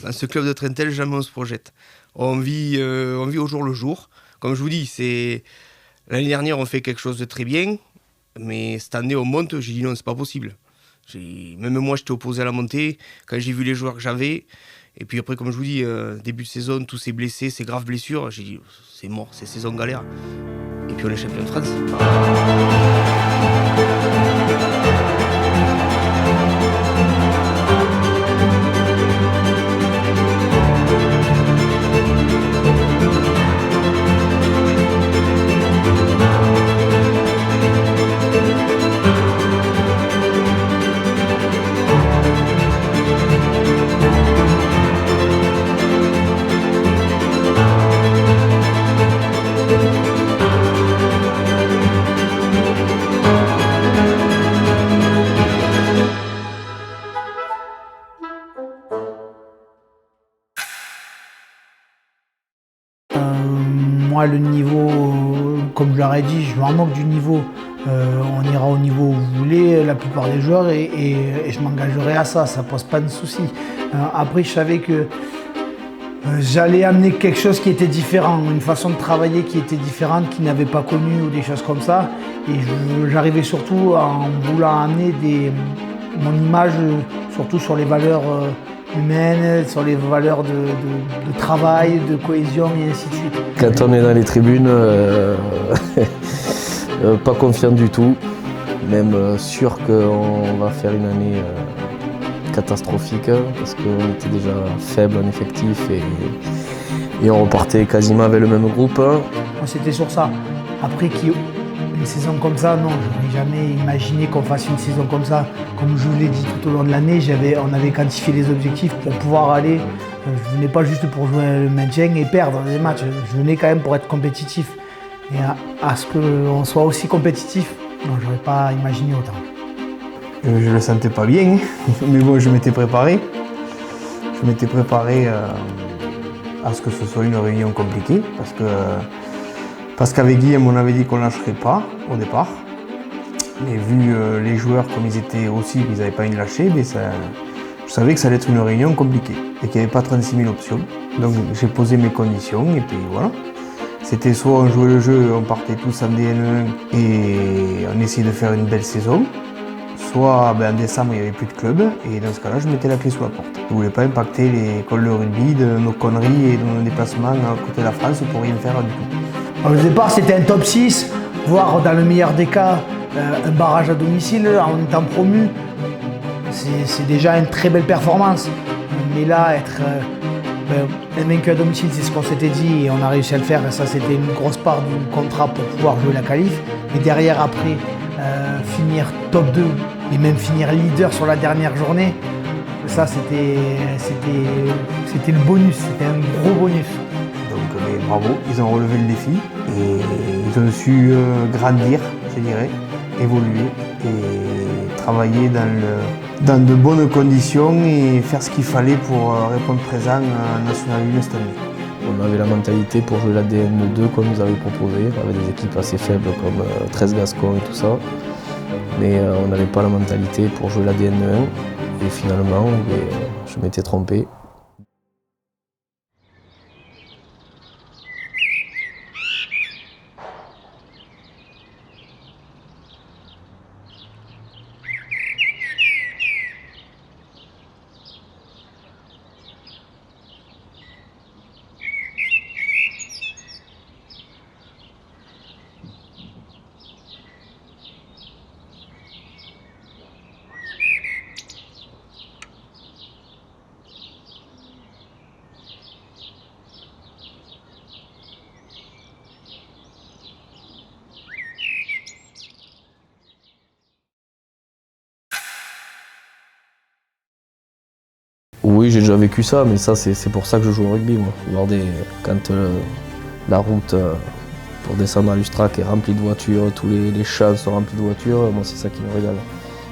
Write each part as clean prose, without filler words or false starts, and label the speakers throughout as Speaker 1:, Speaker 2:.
Speaker 1: dans ce club de Trentel, jamais on se projette. On vit au jour le jour. Comme je vous dis, l'année dernière, on fait quelque chose de très bien, mais cette année, on monte. J'ai dit non, c'est pas possible. Même moi, j'étais opposé à la montée. Quand j'ai vu les joueurs que j'avais, et puis après, comme je vous dis, début de saison, tous ces blessés, ces graves blessures, j'ai dit c'est mort, c'est saison galère. Et puis on est champion de France.
Speaker 2: Moi, le niveau, comme je leur ai dit, je m'en moque du niveau. On ira au niveau où vous voulez, la plupart des joueurs, et je m'engagerai à ça, ça pose pas de souci. Après, je savais que j'allais amener quelque chose qui était différent, une façon de travailler qui était différente, qu'ils n'avaient pas connue ou des choses comme ça. Et j'arrivais surtout en voulant amener mon image, surtout sur les valeurs humaines, sur les valeurs de travail, de cohésion et ainsi de suite.
Speaker 3: Quand on est dans les tribunes, pas confiant du tout, même sûr qu'on va faire une année catastrophique parce qu'on était déjà faible en effectif et on repartait quasiment avec le même groupe.
Speaker 2: C'était sur ça. Après, une saison comme ça, non, je n'aurais jamais imaginé qu'on fasse une saison comme ça. Comme je vous l'ai dit tout au long de l'année, on avait quantifié les objectifs pour pouvoir aller. Je venais pas juste pour jouer le maintien et perdre des matchs. Je venais quand même pour être compétitif. Et à ce qu'on soit aussi compétitif, non, j'aurais pas imaginé autant.
Speaker 4: Je le sentais pas bien, mais bon, je m'étais préparé. Je m'étais préparé à ce que ce soit une réunion compliquée, parce qu'avec Guillaume, on avait dit qu'on ne lâcherait pas au départ. Mais vu les joueurs comme ils étaient aussi, ils n'avaient pas une lâcher, mais je savais que ça allait être une réunion compliquée et qu'il n'y avait pas 36 000 options. Donc j'ai posé mes conditions et puis voilà. C'était soit on jouait le jeu, on partait tous en DN1 et on essayait de faire une belle saison, soit en décembre il n'y avait plus de club et dans ce cas-là je mettais la clé sous la porte. Je ne voulais pas impacter les écoles de rugby de nos conneries et de nos déplacements à côté de la France pour rien faire du tout.
Speaker 2: Au départ c'était un top 6, voire dans le meilleur des cas un barrage à domicile en étant promu. C'est déjà une très belle performance. Mais là, être invaincu à domicile, c'est ce qu'on s'était dit et on a réussi à le faire. Et ça, c'était une grosse part du contrat pour pouvoir jouer la qualif. Mais derrière, après, finir top 2 et même finir leader sur la dernière journée, ça, c'était le bonus. C'était un gros bonus.
Speaker 4: Donc, bravo, ils ont relevé le défi et ils ont su grandir, je dirais, évoluer et travailler dans de bonnes conditions et faire ce qu'il fallait pour répondre présent à National 1 cette année.
Speaker 3: On avait la mentalité pour jouer la DN2 qu'on nous avait proposé, avec des équipes assez faibles comme 13 Gascons et tout ça. Mais on n'avait pas la mentalité pour jouer la DN1 et finalement je m'étais trompé. Oui, j'ai déjà vécu ça, mais ça c'est pour ça que je joue au rugby, moi. Quand la route pour descendre à l'Ustrac est remplie de voitures, tous les champs sont remplis de voitures, moi c'est ça qui me régale.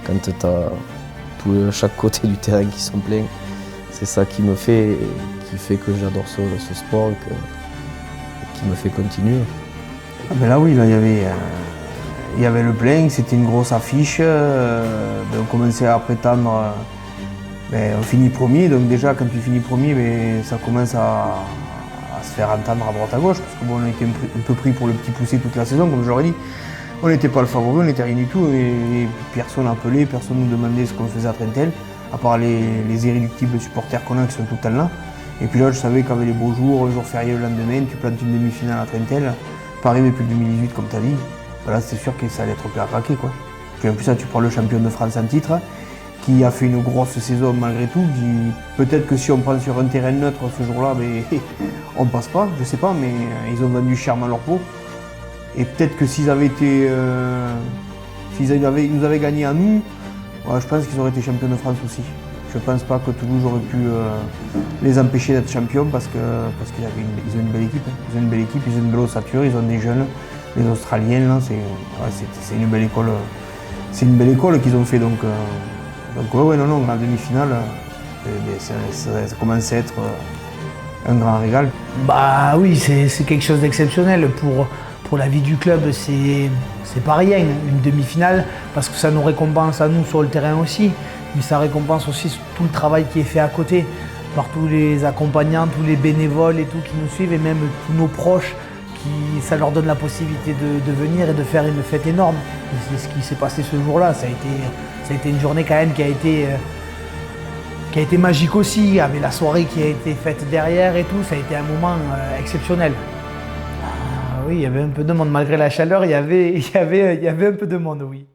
Speaker 3: Quand tu as chaque côté du terrain qui sont pleins, c'est ça qui fait que j'adore ce sport et qui me fait continuer.
Speaker 4: Ah ben là oui, là, il y avait le plein, c'était une grosse affiche. On commençait à prétendre on finit premier, donc déjà quand tu finis premier, ça commence à se faire entendre à droite à gauche, parce que bon, on a été un peu pris pour le petit poussé toute la saison, comme je l'aurais dit. On n'était pas le favori, on n'était rien du tout, et personne n'appelait, personne ne nous demandait ce qu'on faisait à Trentel, à part les irréductibles supporters qu'on a qui sont tout le temps là. Et puis là, je savais qu'avec les beaux jours, le jour férié le lendemain, tu plantes une demi-finale à Trentel, Paris depuis 2018 comme tu as dit, voilà, c'est sûr que ça allait être plein à craquer, quoi. Puis en plus, ça, tu prends le champion de France en titre, qui a fait une grosse saison malgré tout, peut-être que si on prend sur un terrain neutre ce jour-là, on passe pas, je sais pas, mais ils ont vendu charme à leur peau. Et peut-être que s'ils nous avaient gagné à nous, je pense qu'ils auraient été champions de France aussi. Je ne pense pas que Toulouse aurait pu les empêcher d'être champions parce qu'ils ont une belle équipe. Ils ont une belle équipe, ils ont une belle ossature, ils ont des jeunes, les Australiens, là, c'est une belle école. C'est une belle école qu'ils ont fait, donc ouais, non, la demi-finale, ça commence à être un grand régal.
Speaker 2: Bah oui, c'est quelque chose d'exceptionnel. Pour la vie du club, c'est pas rien, une demi-finale, parce que ça nous récompense à nous sur le terrain aussi, mais ça récompense aussi tout le travail qui est fait à côté, par tous les accompagnants, tous les bénévoles et tout qui nous suivent, et même tous nos proches, ça leur donne la possibilité de venir et de faire une fête énorme. C'est ce qui s'est passé ce jour-là, ça a été une journée quand même qui a été magique aussi, avec la soirée qui a été faite derrière et tout, ça a été un moment exceptionnel. Oui, il y avait un peu de monde, malgré la chaleur, il y avait un peu de monde, oui.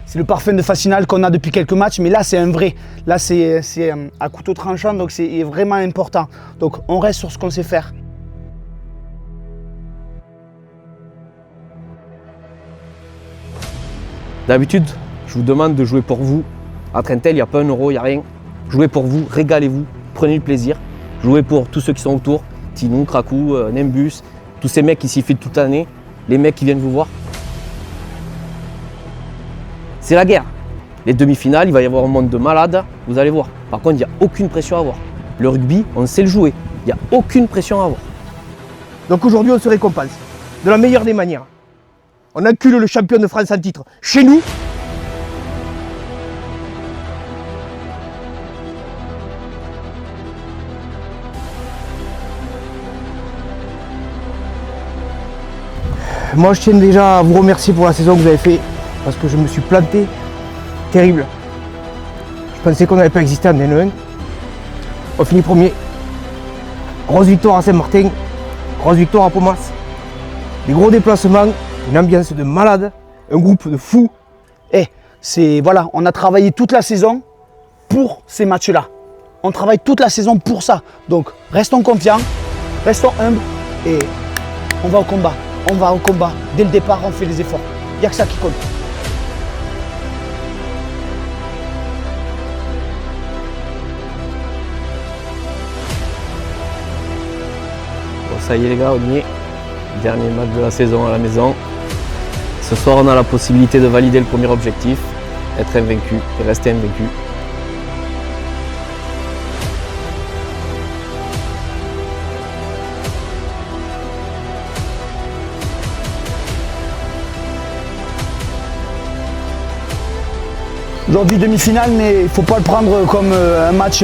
Speaker 2: C'est le parfum de phase finale qu'on a depuis quelques matchs, mais là c'est un vrai. Là c'est à couteau tranchant, donc c'est vraiment important. Donc on reste sur ce qu'on sait faire.
Speaker 3: D'habitude, je vous demande de jouer pour vous. À Trentel, il n'y a pas un euro, il n'y a rien. Jouez pour vous, régalez-vous, prenez du plaisir. Jouez pour tous ceux qui sont autour, Tinou, Krakou, Nimbus, tous ces mecs qui s'y filent toute l'année, les mecs qui viennent vous voir. C'est la guerre. Les demi-finales, il va y avoir un monde de malades, vous allez voir. Par contre, il n'y a aucune pression à avoir. Le rugby, on sait le jouer. Il n'y a aucune pression à avoir.
Speaker 1: Donc aujourd'hui, on se récompense de la meilleure des manières. On encule le champion de France en titre chez nous. Moi, je tiens déjà à vous remercier pour la saison que vous avez fait, parce que je me suis planté terrible. Je pensais qu'on n'avait pas existé en N1. On finit premier. Grosse victoire à Saint-Martin, grosse victoire à Pomas. Des gros déplacements, une ambiance de malade, un groupe de fous.
Speaker 2: Voilà, on a travaillé toute la saison pour ces matchs-là. On travaille toute la saison pour ça. Donc, restons confiants, restons humbles et on va au combat. On va au combat. Dès le départ, on fait les efforts. Il n'y a que ça qui compte.
Speaker 3: Bon, ça y est les gars, on y est. Dernier match de la saison à la maison. Ce soir, on a la possibilité de valider le premier objectif, être invaincu et rester invaincu.
Speaker 2: Aujourd'hui, demi-finale, mais il ne faut pas le prendre comme un match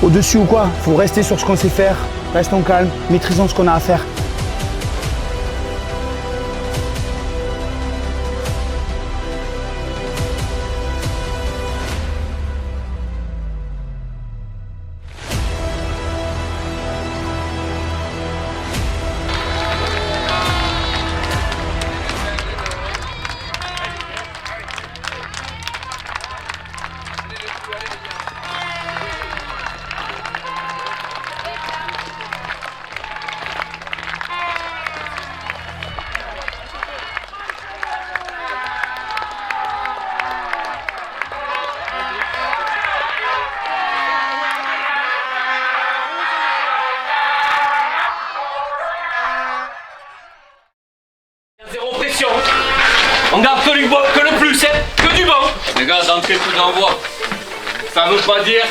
Speaker 2: au-dessus ou quoi. Il faut rester sur ce qu'on sait faire, restons calmes, maîtrisons ce qu'on a à faire.
Speaker 5: Zéro pression. On garde que le plus, hein, que du bon.
Speaker 6: Les gars, d'entrée, coup d'envoi.
Speaker 5: Ça veut pas dire.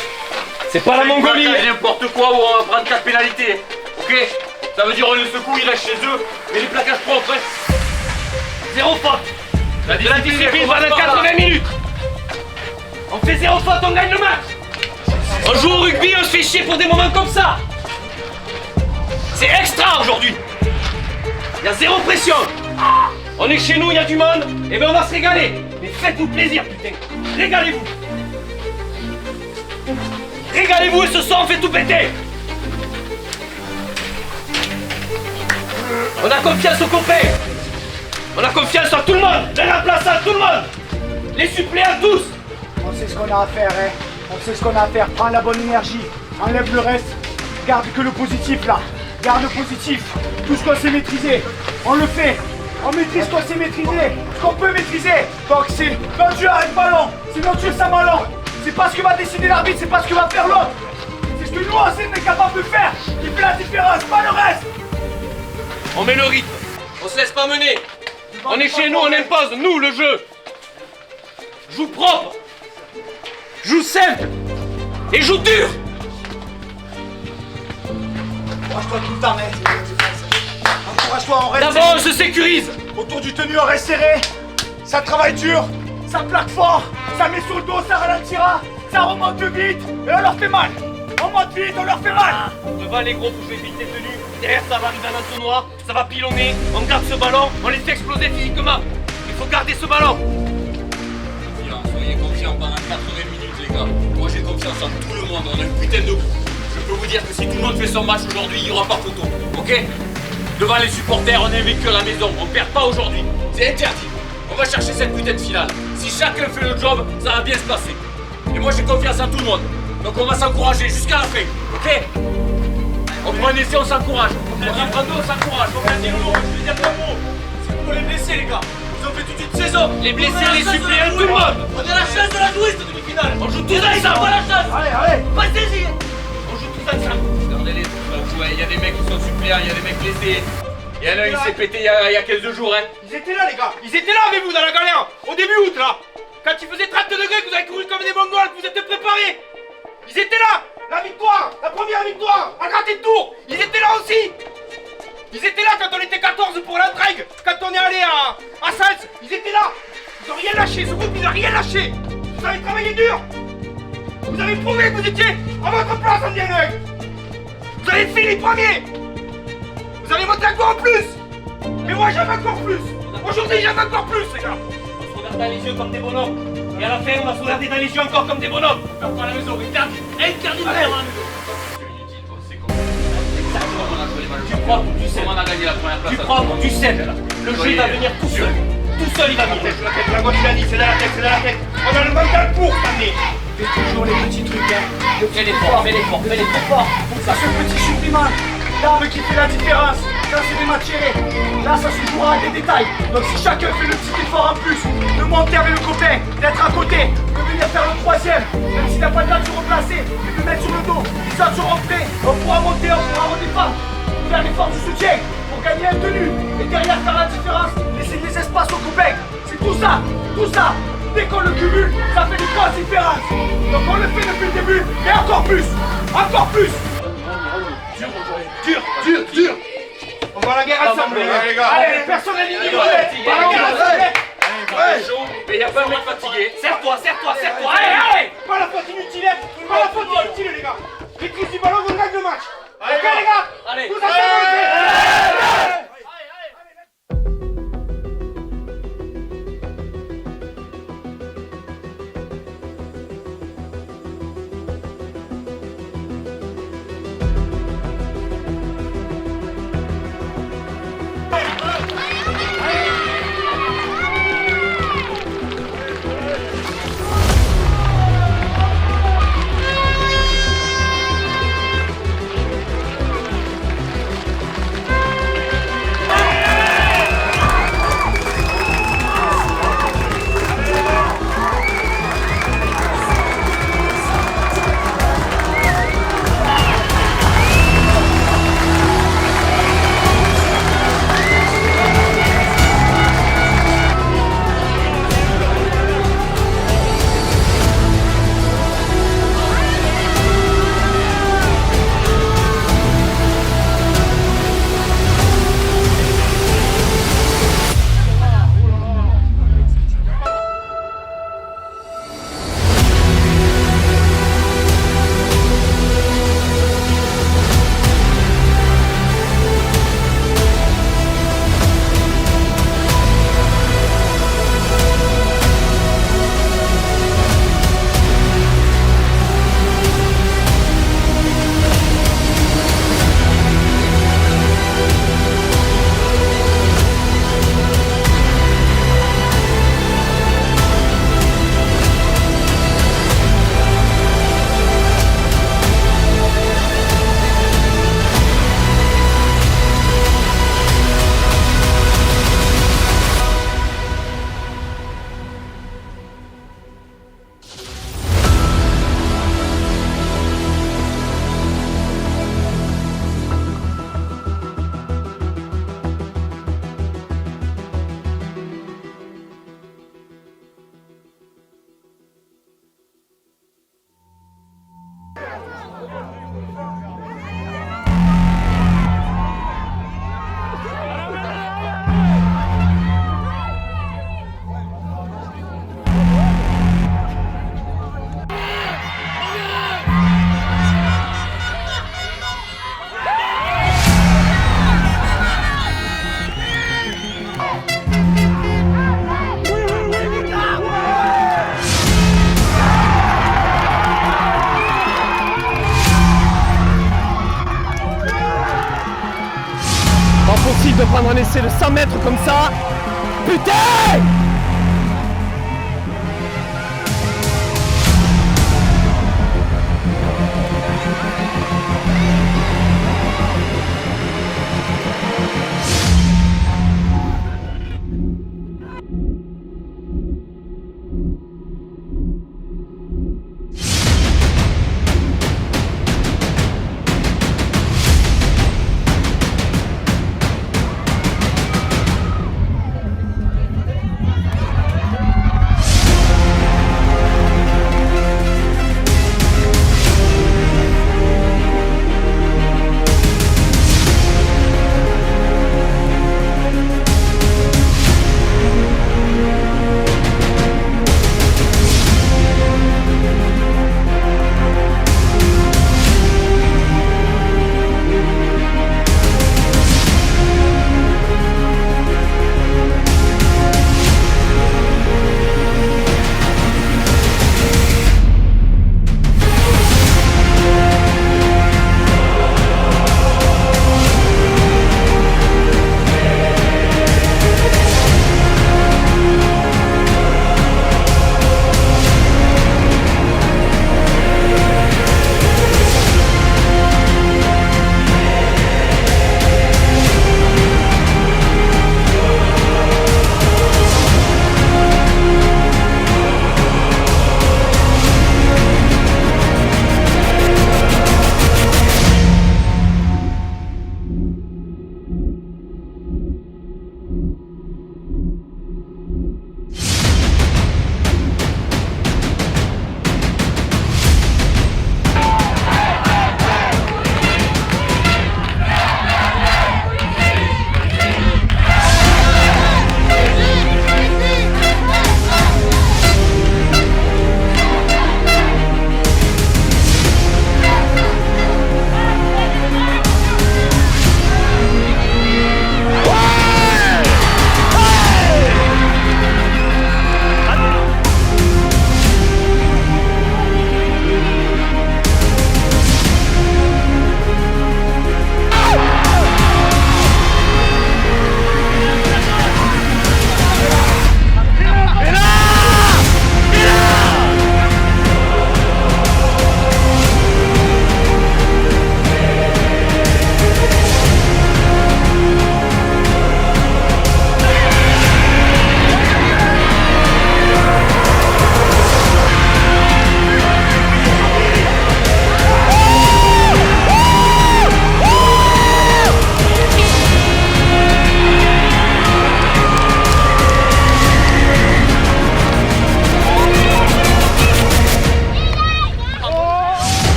Speaker 5: C'est pas la Mongolie. N'importe quoi où on va prendre 4 pénalités. Ok? Ça veut dire on les secoue, ils restent chez eux. Mais les plaquages propres, hein. Zéro faute. La discipline pendant 80 minutes. On fait zéro faute, on gagne le match. On joue au rugby, on se fait chier pour des moments comme ça. C'est extra aujourd'hui. Il y a zéro pression. On est chez nous, il y a du monde. Et ben on va se régaler. Mais faites-vous plaisir, putain. Régalez-vous. Régalez-vous et ce soir on fait tout péter. On a confiance aux copains. On a confiance en tout le monde. Donne la place à tout le monde. Les suppléants tous.
Speaker 6: On sait ce qu'on a à faire, hein. On sait ce qu'on a à faire. Prends la bonne énergie. Enlève le reste. Garde que le positif là. Garde le positif. Tout ce qu'on sait maîtriser, on le fait. On maîtrise ce qu'on sait maîtriser. Ce qu'on peut maîtriser. Donc c'est notre jeu avec ballon. C'est notre jeu sans ballon. C'est pas ce que va décider l'arbitre, c'est pas ce que va faire l'autre. C'est ce que nous aussi on est capable de faire qui fait la différence, pas le reste.
Speaker 5: On met le rythme. On se laisse pas mener. On est chez nous, on impose, nous, le jeu. Joue propre. Joue simple. Et joue dur.
Speaker 6: Encourage-toi tout le temps, mec. Encourage-toi, on reste.
Speaker 5: D'abord, on se sécurise.
Speaker 6: Autour du tenu, on reste serré. Ça travaille dur. Ça plaque fort. Ça met sur le dos, ça ralentira. Ça remonte vite. Et on leur fait mal. On monte vite, on leur fait mal.
Speaker 5: Devant les gros, faut vite les tenues. Derrière, ça va arriver un entonnoir. Ça va pilonner. On garde ce ballon. On les fait exploser physiquement. Il faut garder ce ballon.
Speaker 7: Soyez confiants pendant 80 minutes, les gars. Moi, j'ai confiance en tout le monde. On a une putain de groupe. Je peux vous dire que si tout le monde fait son match aujourd'hui, il n'y aura pas photo. Ok? Devant les supporters, on est vécu à la maison. On perd pas aujourd'hui. C'est interdit. On va chercher cette putain de finale. Si chacun fait le job, ça va bien se passer. Et moi, j'ai confiance en tout le monde. Donc on va s'encourager jusqu'à la fin. Ok? On prend un essai, on s'encourage. On prend deux, on s'encourage. On prend des lourds, je vais dire trois mots. C'est pour les blessés, les gars. Ils ont fait toute une saison.
Speaker 5: Les blessés, les suppléants, tout le monde.
Speaker 7: On a la chance de la jouer, cette demi-finale.
Speaker 5: On joue tous ensemble.
Speaker 7: On a la chance.
Speaker 6: Allez, allez.
Speaker 7: Passez-y.
Speaker 5: On joue tous ensemble.
Speaker 7: Regardez-les, il y a des mecs qui sont suppléants, il y a des mecs blessés. Il y en a un, il s'est pété il y a 15 jours, hein.
Speaker 5: Ils étaient là, les gars. Ils étaient là avec vous dans la galère. Au début août, là. Quand il faisait 30 degrés, que vous avez couru comme des Mongols, que vous êtes préparés. Ils étaient là. La victoire, la première victoire, à gratter de tour. Ils étaient là aussi. Ils étaient là quand on était 14 pour l'entrague. Quand on est allé à Sals. Ils étaient là. Ils ont rien lâché. Ce groupe, il a rien lâché. Vous avez travaillé dur. Vous avez prouvé que vous étiez à votre place en dialogue. Vous avez fait les premiers. Vous avez monté encore plus. Mais moi, j'en veux encore plus. Aujourd'hui, j'en veux encore plus, les gars. On se regarde dans les yeux comme des bonhommes. Et à la fin, on va se regarder dans les yeux encore comme des bonhommes. On va pas à la maison. Interdit de faire à la maison. Tu crois pour du 7.
Speaker 7: On a gagné la première place.
Speaker 5: Tu crois pour du 7. Le jeu, il va venir tout seul. Tout seul, il va venir. La gauche, il a dit, c'est dans la tête, c'est dans la tête. On a le mental pour cette année.
Speaker 6: Fais toujours les petits trucs, hein.
Speaker 5: Fais l'effort, fais l'effort, fais l'effort.
Speaker 6: Ça, ce petit supplément, l'arme qui fait la différence. Quand c'est des matchs serrés, là ça se jouera à des détails. Donc si chacun fait le petit effort en plus, de monter avec le copain, d'être à côté, de venir faire le troisième, même s'il n'a pas le temps de se replacer, et de mettre sur le dos, les autres seront prêts, on pourra monter, on pourra redéfendre, faire l'effort du soutien pour gagner un tenue, et derrière faire la différence, laisser des espaces aux copains. C'est tout ça, dès qu'on le cumule, ça fait une grosse différence. Donc on le fait depuis le début, et encore plus.
Speaker 5: Dur. On va à la guerre ensemble, les gars. Allez, personne n'est libre. On va à la guerre ensemble.
Speaker 7: Mais il y a pas de mec fatigué.
Speaker 5: Serre-toi. Allez. Pas la faute inutile, les gars. Maîtrise du ballon, on gagne le match. Ok, les gars.
Speaker 7: Allez.
Speaker 5: Tous ensemble.
Speaker 8: de prendre un essai de 100 mètres comme ça. Putain!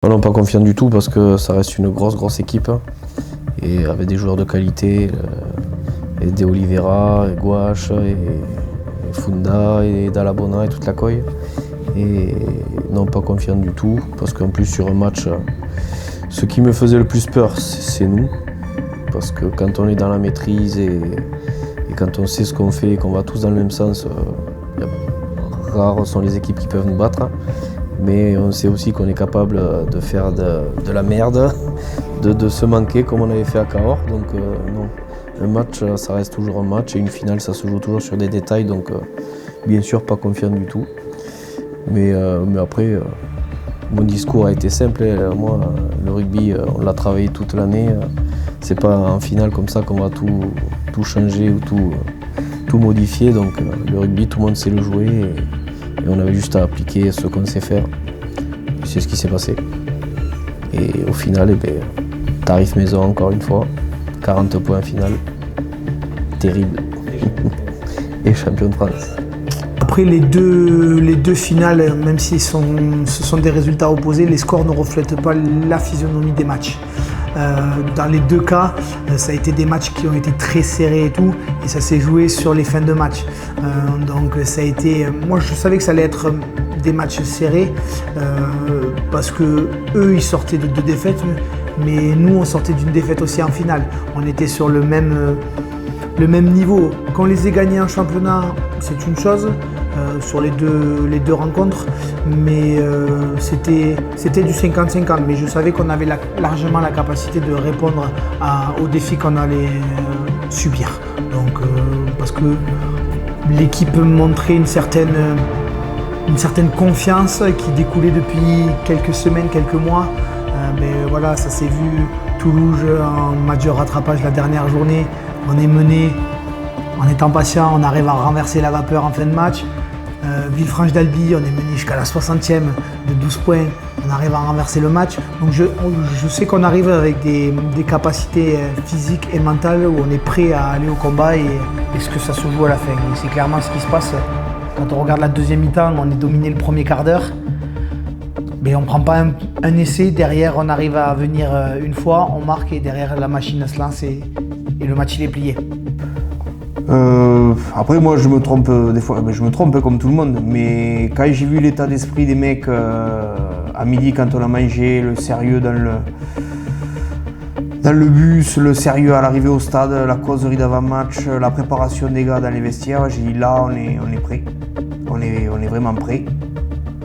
Speaker 3: Non, pas confiant du tout parce que ça reste une grosse équipe et avec des joueurs de qualité, et des Oliveira, et Gouache, et Funda, et Dalabona et toute la coille. Et non, pas confiant du tout parce qu'en plus sur un match, ce qui me faisait le plus peur, c'est nous. Parce que quand on est dans la maîtrise et quand on sait ce qu'on fait et qu'on va tous dans le même sens, rares sont les équipes qui peuvent nous battre. Mais on sait aussi qu'on est capable de faire de la merde, de se manquer comme on avait fait à Cahors. Donc non, un match, ça reste toujours un match et une finale, ça se joue toujours sur des détails. Donc bien sûr, pas confiant du tout. Mais après, mon discours a été simple. Moi, le rugby, on l'a travaillé toute l'année. C'est pas en finale comme ça qu'on va tout changer ou tout modifier. Donc le rugby, tout le monde sait le jouer. Et on avait juste à appliquer ce qu'on sait faire. C'est ce qui s'est passé. Et au final, tarif maison encore une fois. 40 points en finale. Terrible. Et champion de France.
Speaker 2: Après les deux finales, même si ce sont des résultats opposés, les scores ne reflètent pas la physionomie des matchs. Dans les deux cas, ça a été des matchs qui ont été très serrés et tout, et ça s'est joué sur les fins de match. Donc ça a été, moi je savais que ça allait être des matchs serrés parce que eux ils sortaient de 2 défaites, mais nous on sortait d'une défaite aussi en finale. On était sur le même niveau. Qu'on les ait gagnés en championnat, c'est une chose. Sur les deux rencontres, mais c'était du 50-50, mais je savais qu'on avait largement la capacité de répondre aux défis qu'on allait subir. Donc, parce que l'équipe montrait une certaine confiance qui découlait depuis quelques semaines, quelques mois. Mais voilà, ça s'est vu. Toulouse en match de rattrapage la dernière journée, on est mené, en étant patient, on arrive à renverser la vapeur en fin de match. Villefranche d'Albi, on est mené jusqu'à la 60e de 12 points, on arrive à renverser le match. Donc je sais qu'on arrive avec des capacités physiques et mentales où on est prêt à aller au combat et ce que ça se joue à la fin. Et c'est clairement ce qui se passe. Quand on regarde la deuxième mi-temps, on est dominé le premier quart d'heure. Mais on ne prend pas un essai, derrière on arrive à venir une fois, on marque et derrière la machine se lance et le match il est plié.
Speaker 4: Après moi je me trompe des fois, je me trompe comme tout le monde, mais quand j'ai vu l'état d'esprit des mecs à midi quand on a mangé, le sérieux dans le bus, le sérieux à l'arrivée au stade, la causerie d'avant-match, la préparation des gars dans les vestiaires, j'ai dit là on est prêt, on est vraiment prêt.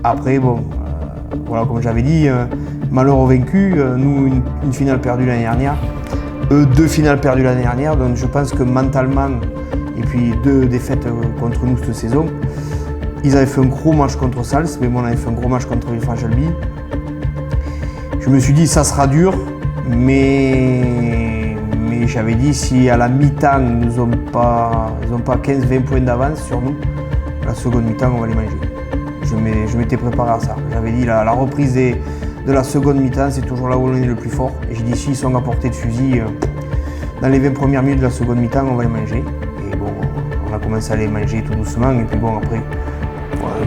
Speaker 4: Après bon, voilà comme j'avais dit, malheur aux vaincus, nous une finale perdue l'année dernière, eux 2 finales perdues l'année dernière, donc je pense que mentalement, et puis 2 défaites contre nous cette saison. Ils avaient fait un gros match contre Sals, mais moi on avait fait un gros match contre Villefranche d'Albi. Je me suis dit ça sera dur, mais j'avais dit si à la mi-temps ils n'ont pas 15-20 points d'avance sur nous, la seconde mi-temps on va les manger. Je m'étais préparé à ça. J'avais dit la reprise de la seconde mi-temps c'est toujours là où on est le plus fort. Et j'ai dit s'ils sont à portée de fusil, dans les 20 premières minutes de la seconde mi-temps on va les manger. On a commencé à les manger tout doucement et puis bon après,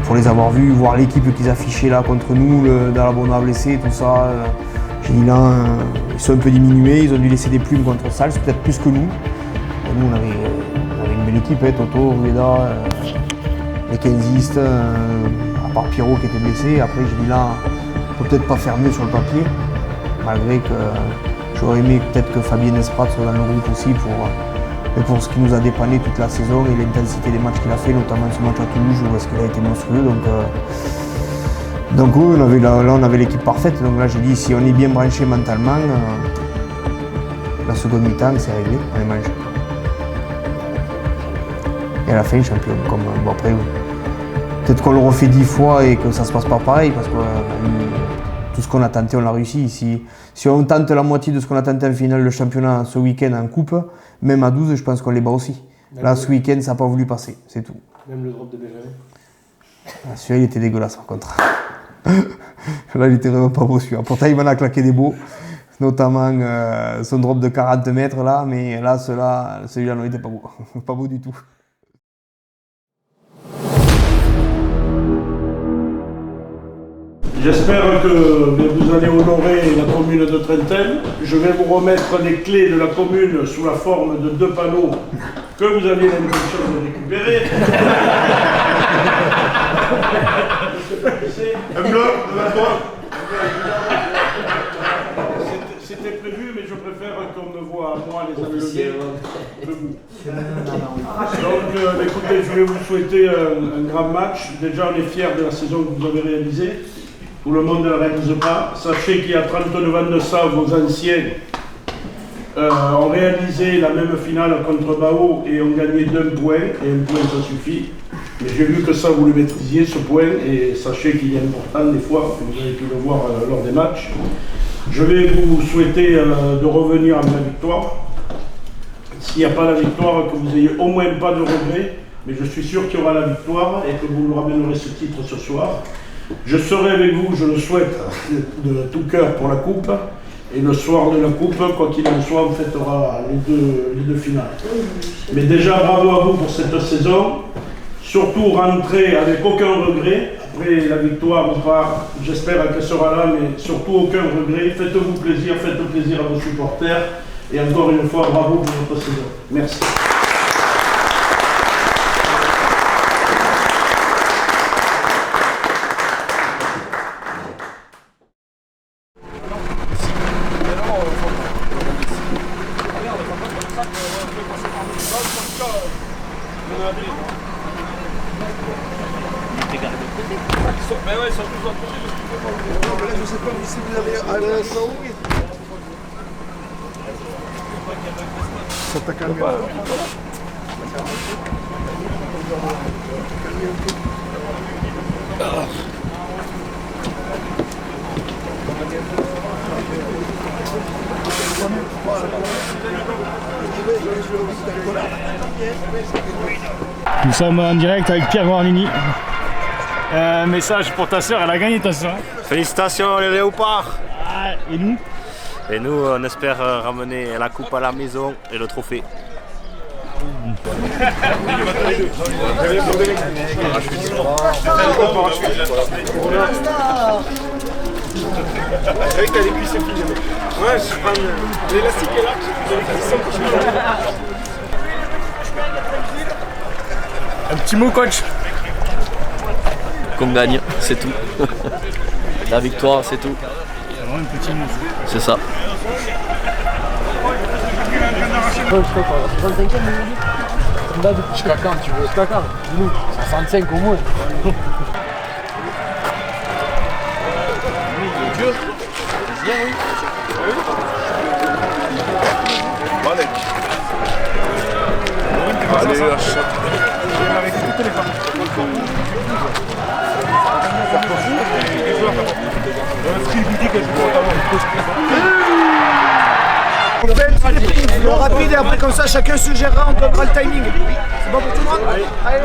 Speaker 4: pour les avoir vus, voir l'équipe qu'ils affichaient là contre nous, dans la bonne blessé, tout ça, j'ai dit là, ils sont un peu diminués, ils ont dû laisser des plumes contre Sals, peut-être plus que nous. Et nous on avait une belle équipe, Toto, Rueda, les Kenzistes, à part Pierrot qui était blessé. Après j'ai dit là, on peut peut-être pas faire mieux sur le papier, malgré que j'aurais aimé peut-être que Fabien Esprat soit dans le groupe aussi pour ce qui nous a dépanné toute la saison et l'intensité des matchs qu'il a fait, notamment ce match à Toulouse où il a été monstrueux. Donc oui, on avait l'équipe parfaite. Donc là j'ai dit si on est bien branché mentalement, la seconde mi-temps c'est réglé, on les mange. Et à la fin champion. Bon après, peut-être qu'on le refait 10 fois et que ça se passe pas pareil parce que tout ce qu'on a tenté on l'a réussi. Si on tente la moitié de ce qu'on a tenté en finale de championnat ce week-end en coupe, même à 12, je pense qu'on les bat aussi. Là, ce week-end, ça n'a pas voulu passer, c'est tout.
Speaker 9: Même le drop de Benjamin.
Speaker 4: Celui-là, il était dégueulasse par contre. Là, il était vraiment pas beau celui-là. Pourtant, il m'en a claqué des beaux, notamment son drop de 40 mètres là, mais là, celui-là, non, il était pas beau. Pas beau du tout.
Speaker 10: J'espère que vous allez honorer la commune de Trentel. Je vais vous remettre les clés de la commune sous la forme de 2 panneaux que vous avez l'intention de récupérer. Un bloc de la porte. C'était prévu, mais je préfère qu'on me voit à moi les enlever de vous. Donc, écoutez, je vais vous souhaiter un grand match. Déjà, on est fiers de la saison que vous avez réalisée. Tout le monde ne la réalise pas. Sachez qu'il y a 39 ans de ça, vos anciens ont réalisé la même finale contre Bao et ont gagné d'1 point. Et 1 point, ça suffit. Mais j'ai vu que ça, vous le maîtrisiez, ce point. Et sachez qu'il est important des fois, vous avez pu le voir lors des matchs. Je vais vous souhaiter de revenir à la victoire. S'il n'y a pas la victoire, que vous n'ayez au moins pas de regrets. Mais je suis sûr qu'il y aura la victoire et que vous nous ramènerez ce titre ce soir. Je serai avec vous, je le souhaite, de tout cœur pour la coupe. Et le soir de la coupe, quoi qu'il en soit, on fêtera les deux finales. Mais déjà, bravo à vous pour cette saison. Surtout, rentrez avec aucun regret. Après la victoire ou pas, j'espère qu'elle sera là, mais surtout aucun regret. Faites-vous plaisir, faites plaisir à vos supporters. Et encore une fois, bravo pour votre saison. Merci.
Speaker 9: Nous sommes en direct avec Pierre Guarnini. Un message pour ta sœur, elle a gagné ta sœur.
Speaker 11: Félicitations les léopards.
Speaker 9: Ah, et nous?
Speaker 11: Et nous on espère ramener la coupe à la maison et le trophée.
Speaker 5: Avec t'as les cuisses finies. Ouais, je prends l'élastique est là.
Speaker 9: Un petit mot, coach.
Speaker 3: Qu'on gagne, c'est tout. La victoire, c'est tout.
Speaker 9: Un petit mot.
Speaker 3: C'est ça.
Speaker 12: Jusqu'à quand tu veux? Jusqu'à quand? Dis-nous, 65 au moins.
Speaker 5: Allez, la chatte.
Speaker 6: Le rapide et après comme ça chacun se gérera, on donnera le timing. C'est bon pour tout le monde? Allez.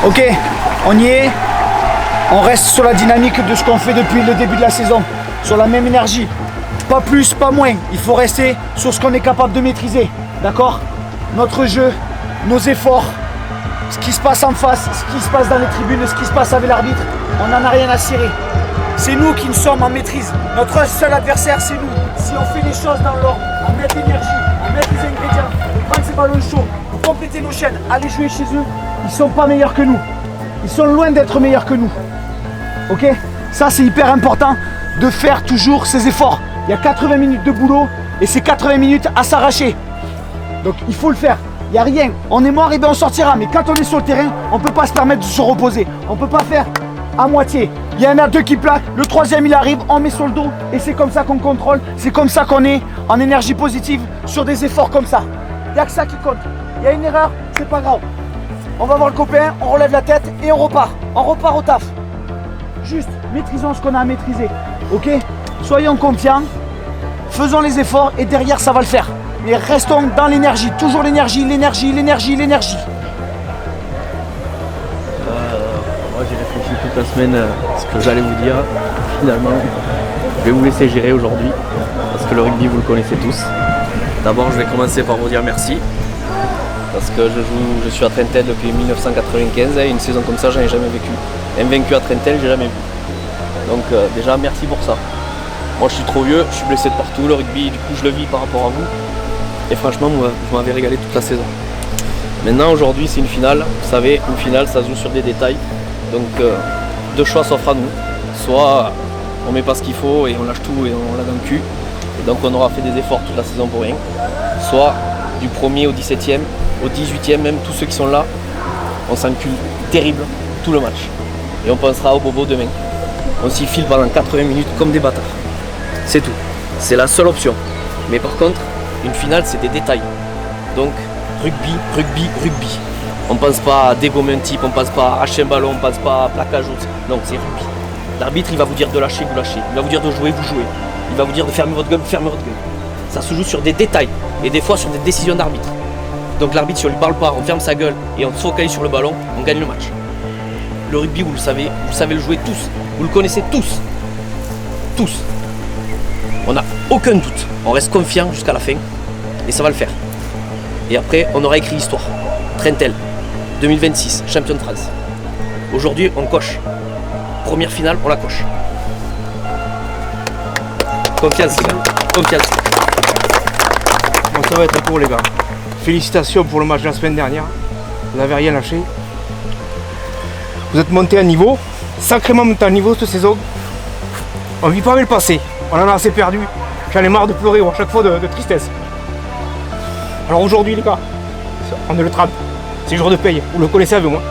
Speaker 6: Ok, on y est. On reste sur la dynamique de ce qu'on fait depuis le début de la saison. Sur la même énergie. Pas plus, pas moins. Il faut rester sur ce qu'on est capable de maîtriser. D'accord? Notre jeu, nos efforts, ce qui se passe en face, ce qui se passe dans les tribunes, ce qui se passe avec l'arbitre, on n'en a rien à cirer. C'est nous qui nous sommes en maîtrise. Notre seul adversaire, c'est nous. Si on fait les choses dans l'ordre, à mettre l'énergie, à mettre les ingrédients, prendre ces ballons chauds, pour compléter nos chaînes, aller jouer chez eux, ils sont pas meilleurs que nous. Ils sont loin d'être meilleurs que nous. Ok? Ça, c'est hyper important de faire toujours ces efforts. Il y a 80 minutes de boulot et c'est 80 minutes à s'arracher. Donc il faut le faire. Il n'y a rien. On est mort et bien on sortira. Mais quand on est sur le terrain, on ne peut pas se permettre de se reposer. On ne peut pas faire à moitié. Il y en a deux qui plaquent, le troisième il arrive, on met sur le dos et c'est comme ça qu'on contrôle. C'est comme ça qu'on est en énergie positive sur des efforts comme ça. Il n'y a que ça qui compte. Il y a une erreur, c'est pas grave. On va voir le copain, on relève la tête et on repart. On repart au taf. Juste, maîtrisons ce qu'on a à maîtriser. Ok? Soyons confiants, faisons les efforts et derrière ça va le faire. Mais restons dans l'énergie, toujours l'énergie, l'énergie, l'énergie, l'énergie.
Speaker 3: Moi j'ai réfléchi toute la semaine à ce que j'allais vous dire. Finalement, je vais vous laisser gérer aujourd'hui parce que le rugby vous le connaissez tous. D'abord je vais commencer par vous dire merci. Parce que je suis à Trentel depuis 1995 et une saison comme ça, j'en ai jamais vécu. Invaincu à Trentel, j'ai jamais vu. Donc déjà, merci pour ça. Moi, je suis trop vieux, je suis blessé de partout. Le rugby, du coup, je le vis par rapport à vous. Et franchement, moi, vous m'avez régalé toute la saison. Maintenant, aujourd'hui, c'est une finale. Vous savez, une finale, ça se joue sur des détails. Donc, deux choix s'offrent à nous. Soit on met pas ce qu'il faut et on lâche tout et on l'a dans le cul. Et donc, on aura fait des efforts toute la saison pour rien. Soit du 1er au 17e, au 18e, même tous ceux qui sont là, on s'encule terrible tout le match. Et on pensera au bobo demain. On s'y file pendant 80 minutes comme des bâtards. C'est tout. C'est la seule option. Mais par contre, une finale, c'est des détails. Donc, rugby, rugby, rugby. On pense pas à dégommer un type, on pense pas à arracher un ballon, on pense pas à plaquage. Non, c'est rugby. L'arbitre, il va vous dire de lâcher, vous lâchez. Il va vous dire de jouer, vous jouez. Il va vous dire de fermer votre gueule, vous fermez votre gueule. Ça se joue sur des détails et des fois sur des décisions d'arbitre. Donc l'arbitre, si on lui parle pas, on ferme sa gueule et on se focalise sur le ballon, on gagne le match. Le rugby, vous savez le jouer tous. Vous le connaissez tous. Tous. On n'a aucun doute. On reste confiant jusqu'à la fin et ça va le faire. Et après, on aura écrit l'histoire. Trentel, 2026, champion de France. Aujourd'hui, on coche. Première finale, on la coche. Confiance, les gars. Confiance.
Speaker 5: Bon, ça va être court, les gars. Félicitations pour le match de la semaine dernière. Vous n'avez rien lâché. Vous êtes monté à niveau, sacrément monté à niveau cette saison. On vit pas mal le passé. On en a assez perdu. J'en ai marre de pleurer à chaque fois de tristesse. Alors aujourd'hui, les gars, on est le 30. C'est le jour de paye. Vous le connaissez avec moi.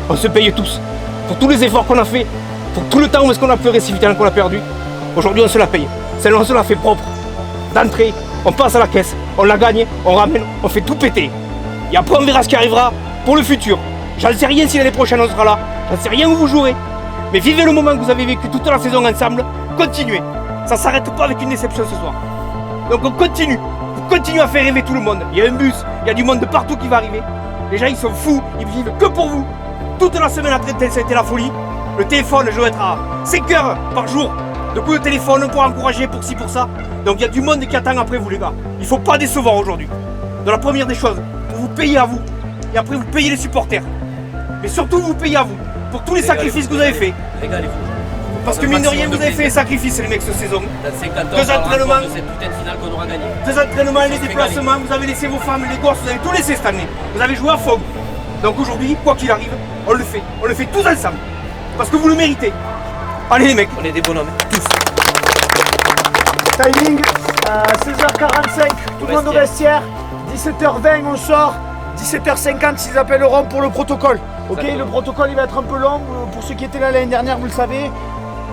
Speaker 5: On se paye tous. Pour tous les efforts qu'on a fait, pour tout le temps où est-ce qu'on a pleuré si vite qu'on a perdu. Aujourd'hui, on se la paye. Celle-là, on se la fait propre. D'entrée, on passe à la caisse, on la gagne, on ramène, on fait tout péter. Et après, on verra ce qui arrivera pour le futur. J'en sais rien si l'année prochaine on sera là. J'en sais rien où vous jouerez. Mais vivez le moment que vous avez vécu toute la saison ensemble. Continuez. Ça ne s'arrête pas avec une déception ce soir. Donc on continue. On continue à faire rêver tout le monde. Il y a un bus, il y a du monde de partout qui va arriver. Les gens, ils sont fous, ils vivent que pour vous. Toute la semaine après, ça a été la folie. Le téléphone, je dois être à 5 heures par jour de coups de téléphone pour encourager, pour ci, pour ça. Donc il y a du monde qui attend après vous, les gars. Il ne faut pas décevoir aujourd'hui. Donc la première des choses, vous payez à vous. Et après, vous payez les supporters. Mais surtout, vous payez à vous. Pour tous les sacrifices que vous avez faits.
Speaker 3: Régalez-vous.
Speaker 5: Parce que mine de rien, vous avez fait les sacrifices, les mecs, cette saison.
Speaker 3: Deux entraînements. De cette putain de finale qu'on aura gagné.
Speaker 5: Deux entraînements, les déplacements, vous avez laissé vos femmes, les gosses, vous avez tout laissé cette année. Vous avez joué à fond. Donc aujourd'hui, quoi qu'il arrive, on le fait. On le fait tous ensemble. Parce que vous le méritez. Allez les mecs.
Speaker 3: On est des bonhommes, tous.
Speaker 6: Timing, 16h45, tout le monde au vestiaire. 17h20, on sort. 17h50, ils appelleront pour le protocole. Ok, le protocole il va être un peu long. Pour ceux qui étaient là l'année dernière, vous le savez.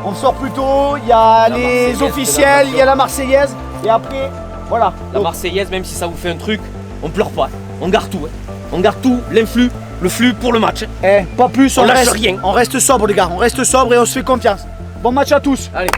Speaker 6: On sort plus tôt, il y a les officiels, il y a la Marseillaise. Et après, voilà.
Speaker 3: La Marseillaise, même si ça vous fait un truc, on pleure pas. On garde tout. On garde tout, l'influx, le flux pour le match.
Speaker 6: Pas plus,
Speaker 3: on lâche rien.
Speaker 6: On reste sobre les gars, on reste sobre et on se fait confiance. Bon match à tous.
Speaker 3: Allez.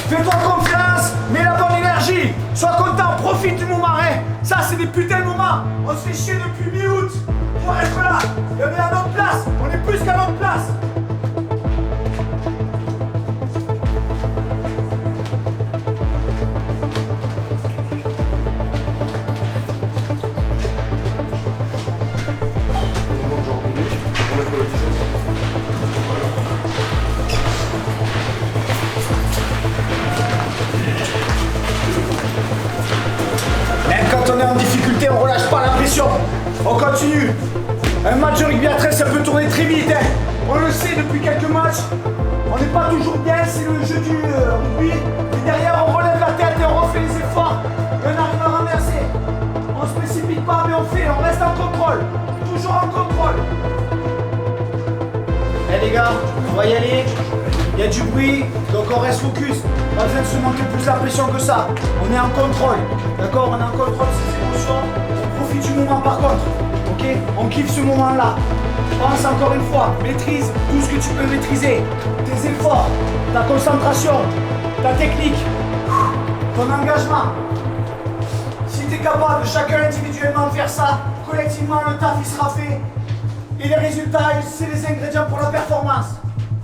Speaker 6: Fais-toi confiance, mets la bonne énergie. Sois content, profite du moment. Ça, c'est des putains de moments. On se fait chier depuis mi-août pour être là. Et on est à notre place. On est plus qu'à notre place. Même quand on est en difficulté, on relâche pas la pression. On continue. Un match de rugby à 13, ça peut tourner très vite. Hein. On le sait depuis quelques matchs. On n'est pas toujours bien, c'est le jeu du rugby. Et derrière, on relève la tête et on refait les efforts. Et on arrive à renverser. On se précipite pas, mais on reste en contrôle. Toujours en contrôle. Eh les gars, on va y aller. Il y a du bruit, donc on reste focus. Pas besoin de se monter plus la pression que ça. On est en contrôle. D'accord? On est en contrôle de ses émotions. On profite du moment par contre. Ok? On kiffe ce moment-là. Pense encore une fois, maîtrise tout ce que tu peux maîtriser. Tes efforts, ta concentration, ta technique, ton engagement. Si tu es capable, chacun individuellement, de faire ça, collectivement, le taf il sera fait. Et les résultats, c'est les ingrédients pour la performance.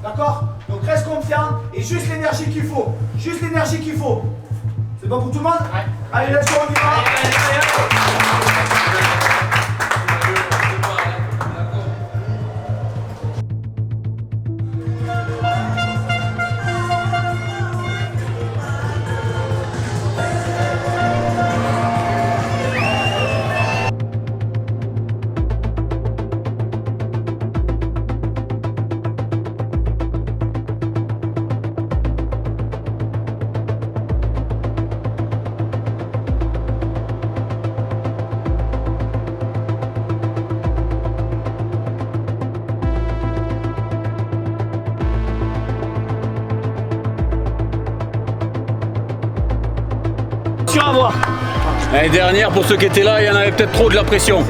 Speaker 6: D'accord? Donc reste confiant et juste l'énergie qu'il faut. Juste l'énergie qu'il faut. C'est bon pour tout le monde? Ouais. Allez, let's go, on y va.
Speaker 7: L'année dernière, pour ceux qui étaient là, il y en avait peut-être trop de la pression.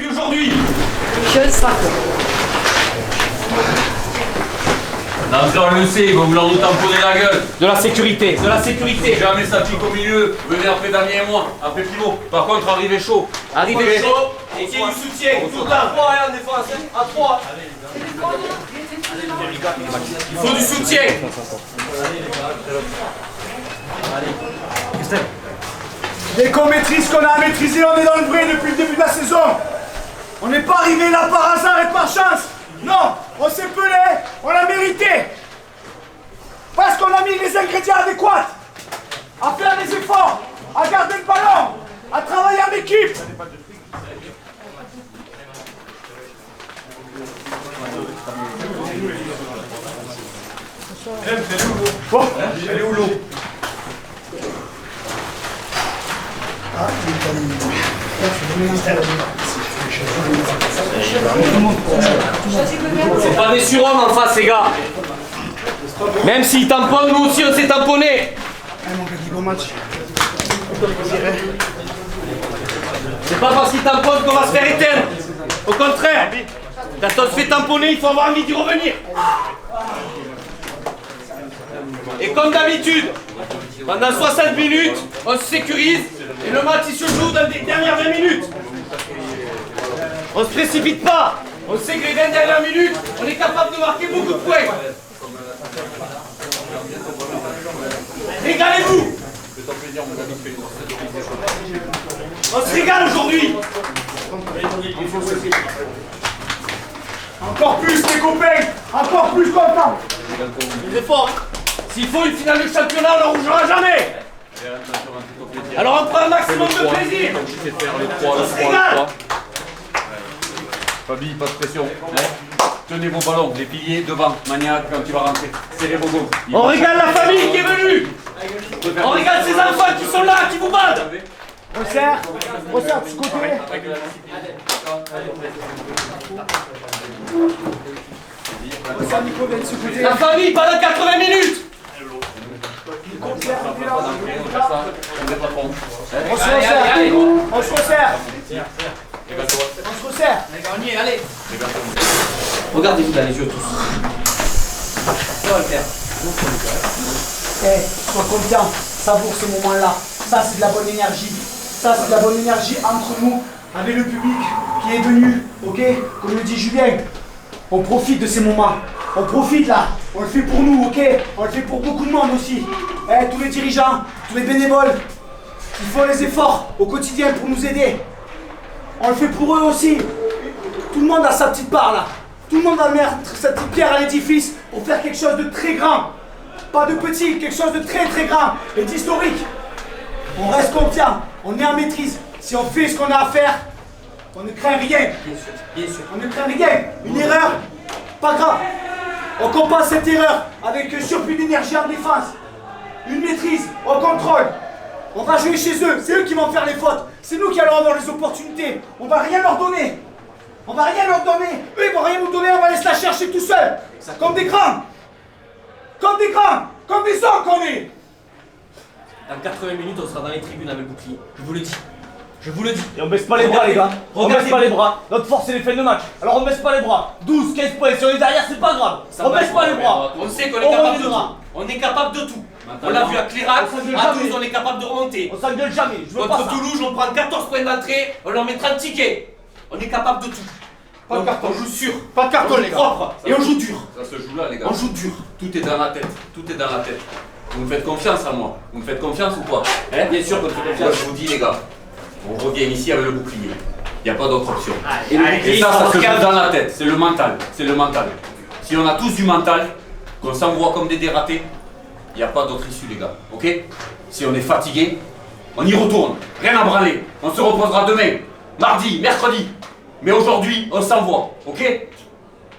Speaker 5: Aujourd'hui,
Speaker 7: L'entraîneur le sait, il va vouloir nous tamponner la gueule.
Speaker 5: de la sécurité, de la sécurité.
Speaker 7: Si jamais ça pique au milieu, venez après Damien et moi, après Pivot. Par contre, arrivez chaud.
Speaker 5: Arrivez chaud et qu'il y ait du soutien. Tout le temps. À 3, on défense. À 3. Il faut du soutien.
Speaker 6: Dès qu'on maîtrise ce qu'on a à maîtriser, on est dans le vrai depuis le début de la saison. On n'est pas arrivé là par hasard et par chance. Non, on s'est pelé, on l'a mérité. Parce qu'on a mis les ingrédients adéquats. À faire des efforts, à garder le ballon, à travailler en équipe. Bon, elle est où l'eau?
Speaker 5: C'est pas des surhommes en face, les gars. Même s'ils tamponnent, nous aussi on s'est tamponné. C'est pas parce qu'ils tamponnent qu'on va se faire éteindre. Au contraire, quand on se fait tamponner, il faut avoir envie d'y revenir. Et comme d'habitude, pendant 60 minutes, on se sécurise et le match il se joue dans les dernières 20 minutes. On se précipite pas. On sait que les 20 dernières minutes, on est capable de marquer beaucoup de points. Régalez-vous. On se régale aujourd'hui.
Speaker 6: Encore plus les copains, encore plus content.
Speaker 5: Les efforts. S'il faut une finale de championnat, on n'en rougera jamais. Alors on prend un maximum de plaisir. On se régale.
Speaker 7: Fabi, pas de pression. Tenez vos ballons, les piliers devant, Maniac quand tu vas rentrer. Serrez vos gos.
Speaker 5: On régale la famille qui est venue. On régale ces enfants qui sont là, qui vous battent.
Speaker 6: Resserre de ce côté. Resserre Nico, viens de ce côté.
Speaker 5: La famille pendant 80 minutes.
Speaker 6: On se resserre. On se resserre. On se resserre.
Speaker 5: Allez. Regardez-vous dans les yeux tous. Ça va le faire.
Speaker 6: Sois confiant, savoure ce moment-là. Ça c'est de la bonne énergie. Ça c'est de la bonne énergie entre nous, avec le public qui est venu, ok? Comme le dit Julien, on profite de ces moments. On profite là. On le fait pour nous, ok? On le fait pour beaucoup de monde aussi. Tous les dirigeants, tous les bénévoles. qui font les efforts au quotidien pour nous aider. On le fait pour eux aussi. Tout le monde a sa petite part là. Tout le monde a mis sa petite pierre à l'édifice pour faire quelque chose de très grand. Pas de petit, quelque chose de très très grand et d'historique. On reste confiant, on est en maîtrise. Si on fait ce qu'on a à faire, on ne craint rien. Bien sûr. On ne craint rien. Une erreur, pas grave. On compense cette erreur avec un surplus d'énergie en défense. Une maîtrise, on contrôle. On va jouer chez eux, c'est eux qui vont faire les fautes. C'est nous qui allons avoir les opportunités. On va rien leur donner. On va rien leur donner. Eux, ils vont rien nous donner, on va aller se la chercher tout seul. Comme des grands. Comme des grands. Comme des hommes qu'on est.
Speaker 13: Dans 80 minutes, on sera dans les tribunes avec le bouclier. Je vous le dis. Je vous le dis.
Speaker 5: Et on baisse pas les bras, les gars. On baisse pas les bras. Notre force, c'est les fins de match. Alors on baisse pas les bras. 12, 15 points. Si on est derrière, c'est pas grave. On baisse pas les bras.
Speaker 13: On sait qu'on est capable de tout. On est capable de tout. On l'a vu à Clérac, à 12, on est capable de remonter.
Speaker 5: On s'engueule jamais. Je veux pas
Speaker 13: Contre
Speaker 5: ça.
Speaker 13: Toulouse, on prend 14 points d'entrée, on leur met 30 tickets. On est capable de tout.
Speaker 5: Pas de carton.
Speaker 13: On joue sûr.
Speaker 5: Pas de carton,
Speaker 13: On joue
Speaker 5: les gars.
Speaker 13: propre. Et on joue dur.
Speaker 7: Ça se joue là, les gars.
Speaker 13: On joue dur.
Speaker 7: Tout est dans la tête. Tout est dans la tête. Vous me faites confiance à moi. Vous me faites confiance ou pas? Hein?
Speaker 13: Bien sûr qu'on te fait
Speaker 7: Moi,
Speaker 13: confiance.
Speaker 7: je vous dis, les gars, on revient ici avec le bouclier. Il n'y a pas d'autre option.
Speaker 13: Et le bouclier,
Speaker 7: Et ça se
Speaker 13: regarde.
Speaker 7: joue dans la tête. C'est le mental. C'est le mental. Si on a tous du mental, qu'on s'envoie comme des dératés, il n'y a pas d'autre issue, les gars. Ok? Si on est fatigué, on y retourne. Rien à branler. On se reposera demain, mardi, mercredi. Mais aujourd'hui, on s'envoie. Ok?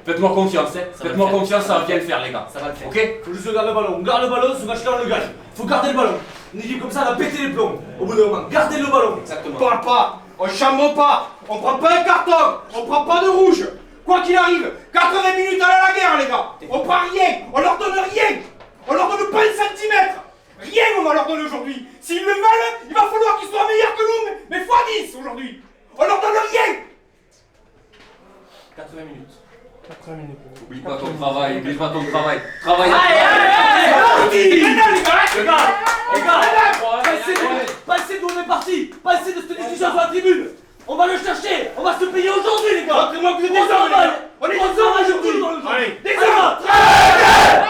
Speaker 7: Faites-moi confiance. Hein. Faites-moi confiance, ça va bien le faire, les gars.
Speaker 13: Ça va le faire.
Speaker 7: Ok?
Speaker 5: Faut juste garder le ballon. On garde le ballon, ce match-là, on le gagne. Faut garder le ballon. Une équipe comme ça, elle va péter les plombs. Au bout d'un moment, gardez le ballon.
Speaker 13: Exactement.
Speaker 5: On parle pas. On chambre pas. On prend pas un carton. On prend pas de rouge. Quoi qu'il arrive, 80 minutes à la guerre, les gars. On prend rien. On leur donne rien. On leur donne pas un centimètre. Rien, on va leur donner aujourd'hui. S'ils le veulent, il va falloir qu'ils soient meilleurs que nous, mais x 10 aujourd'hui. On leur donne rien.
Speaker 13: 80 minutes.
Speaker 5: 80 minutes.
Speaker 7: Oublie pas ton travail. Oublie pas ton travail. Travaille.
Speaker 5: Les gars, passez d'où on est parti. Passez de cette discussion sur la tribune. On va le chercher. On va se payer aujourd'hui, les gars. Montrez-moi que vous êtes des hommes, les gars. On est des hommes aujourd'hui. Allez, des hommes. Allez.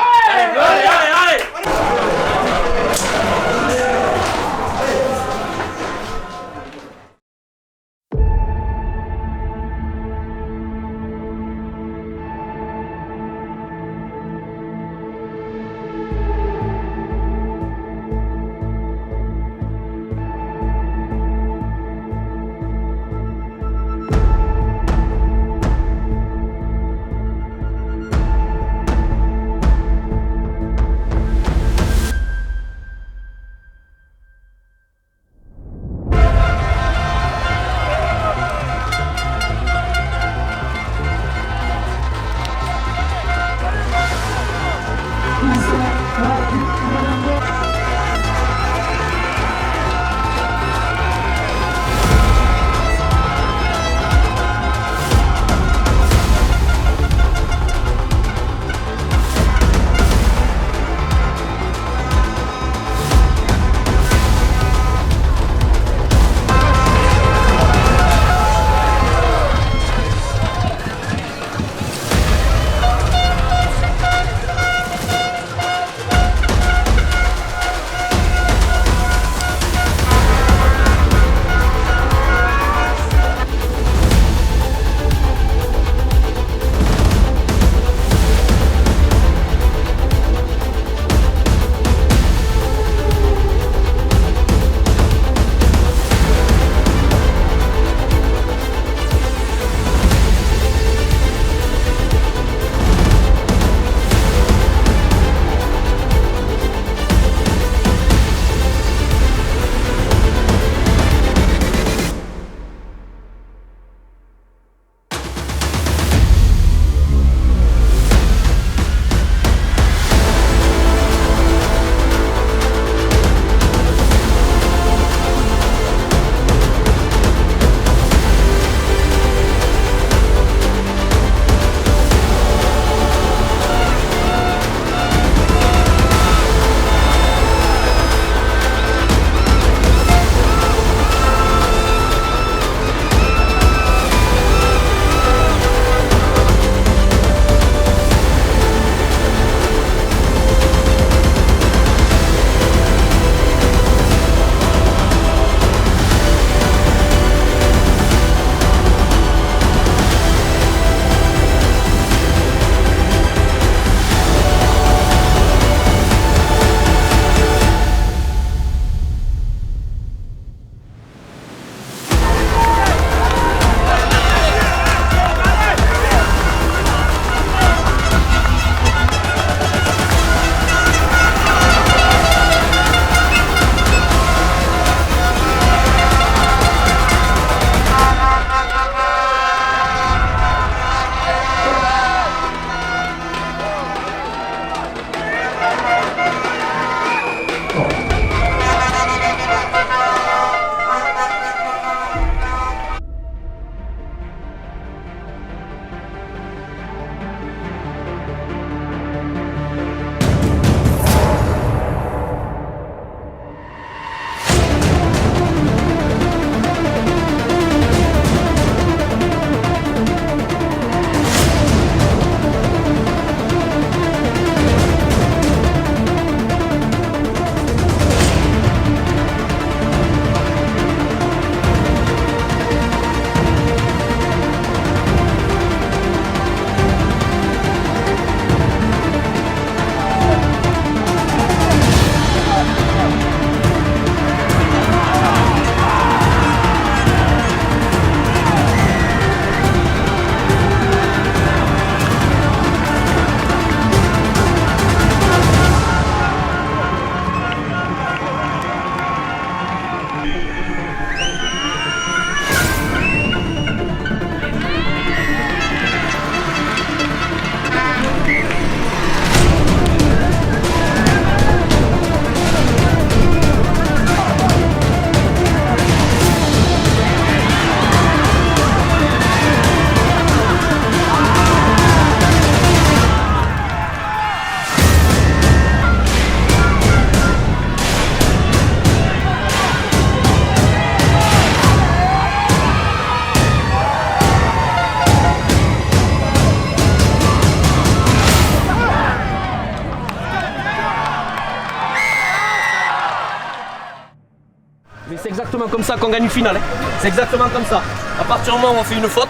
Speaker 13: Mais c'est exactement comme ça qu'on gagne une finale. Hein. C'est exactement comme ça. À partir du moment où on fait une faute,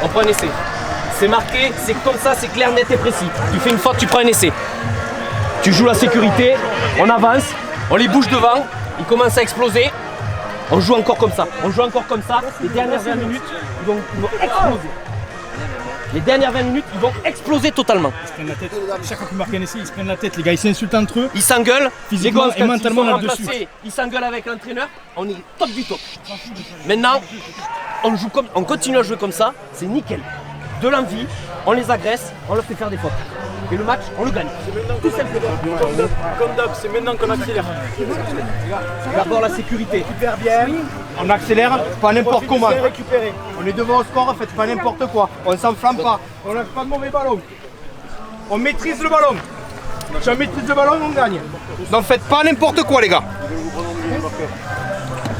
Speaker 13: on prend un essai. C'est marqué, c'est comme ça, c'est clair, net et précis. Tu fais une faute, tu prends un essai. Tu joues la sécurité, on avance, on les bouge devant, ils commencent à exploser. On joue encore comme ça. On joue encore comme ça. Les dernières 20 minutes, ils vont exploser. Les dernières 20 minutes, ils vont exploser totalement.
Speaker 9: Ils se prennent la tête. Chaque fois qu'ils marquent un essai, ils se prennent la tête. Les gars, ils s'insultent entre eux.
Speaker 13: Ils s'engueulent.
Speaker 9: Physiquement et mentalement là-dessus.
Speaker 13: Ils s'engueulent avec l'entraîneur. On est top du top. Maintenant, on continue à jouer comme ça. C'est nickel. De l'envie, on les agresse, on leur fait faire des fautes. Et le match, on le gagne. Tout simplement.
Speaker 6: Comme d'hab, c'est maintenant qu'on accélère.
Speaker 13: D'abord la sécurité.
Speaker 6: Super bien. On accélère, pas n'importe comment. On est devant au score, faites pas n'importe quoi. On s'enflamme pas. On lâche pas de mauvais ballon. On maîtrise le ballon. Si on maîtrise le ballon, on gagne. Donc faites pas n'importe quoi, les gars.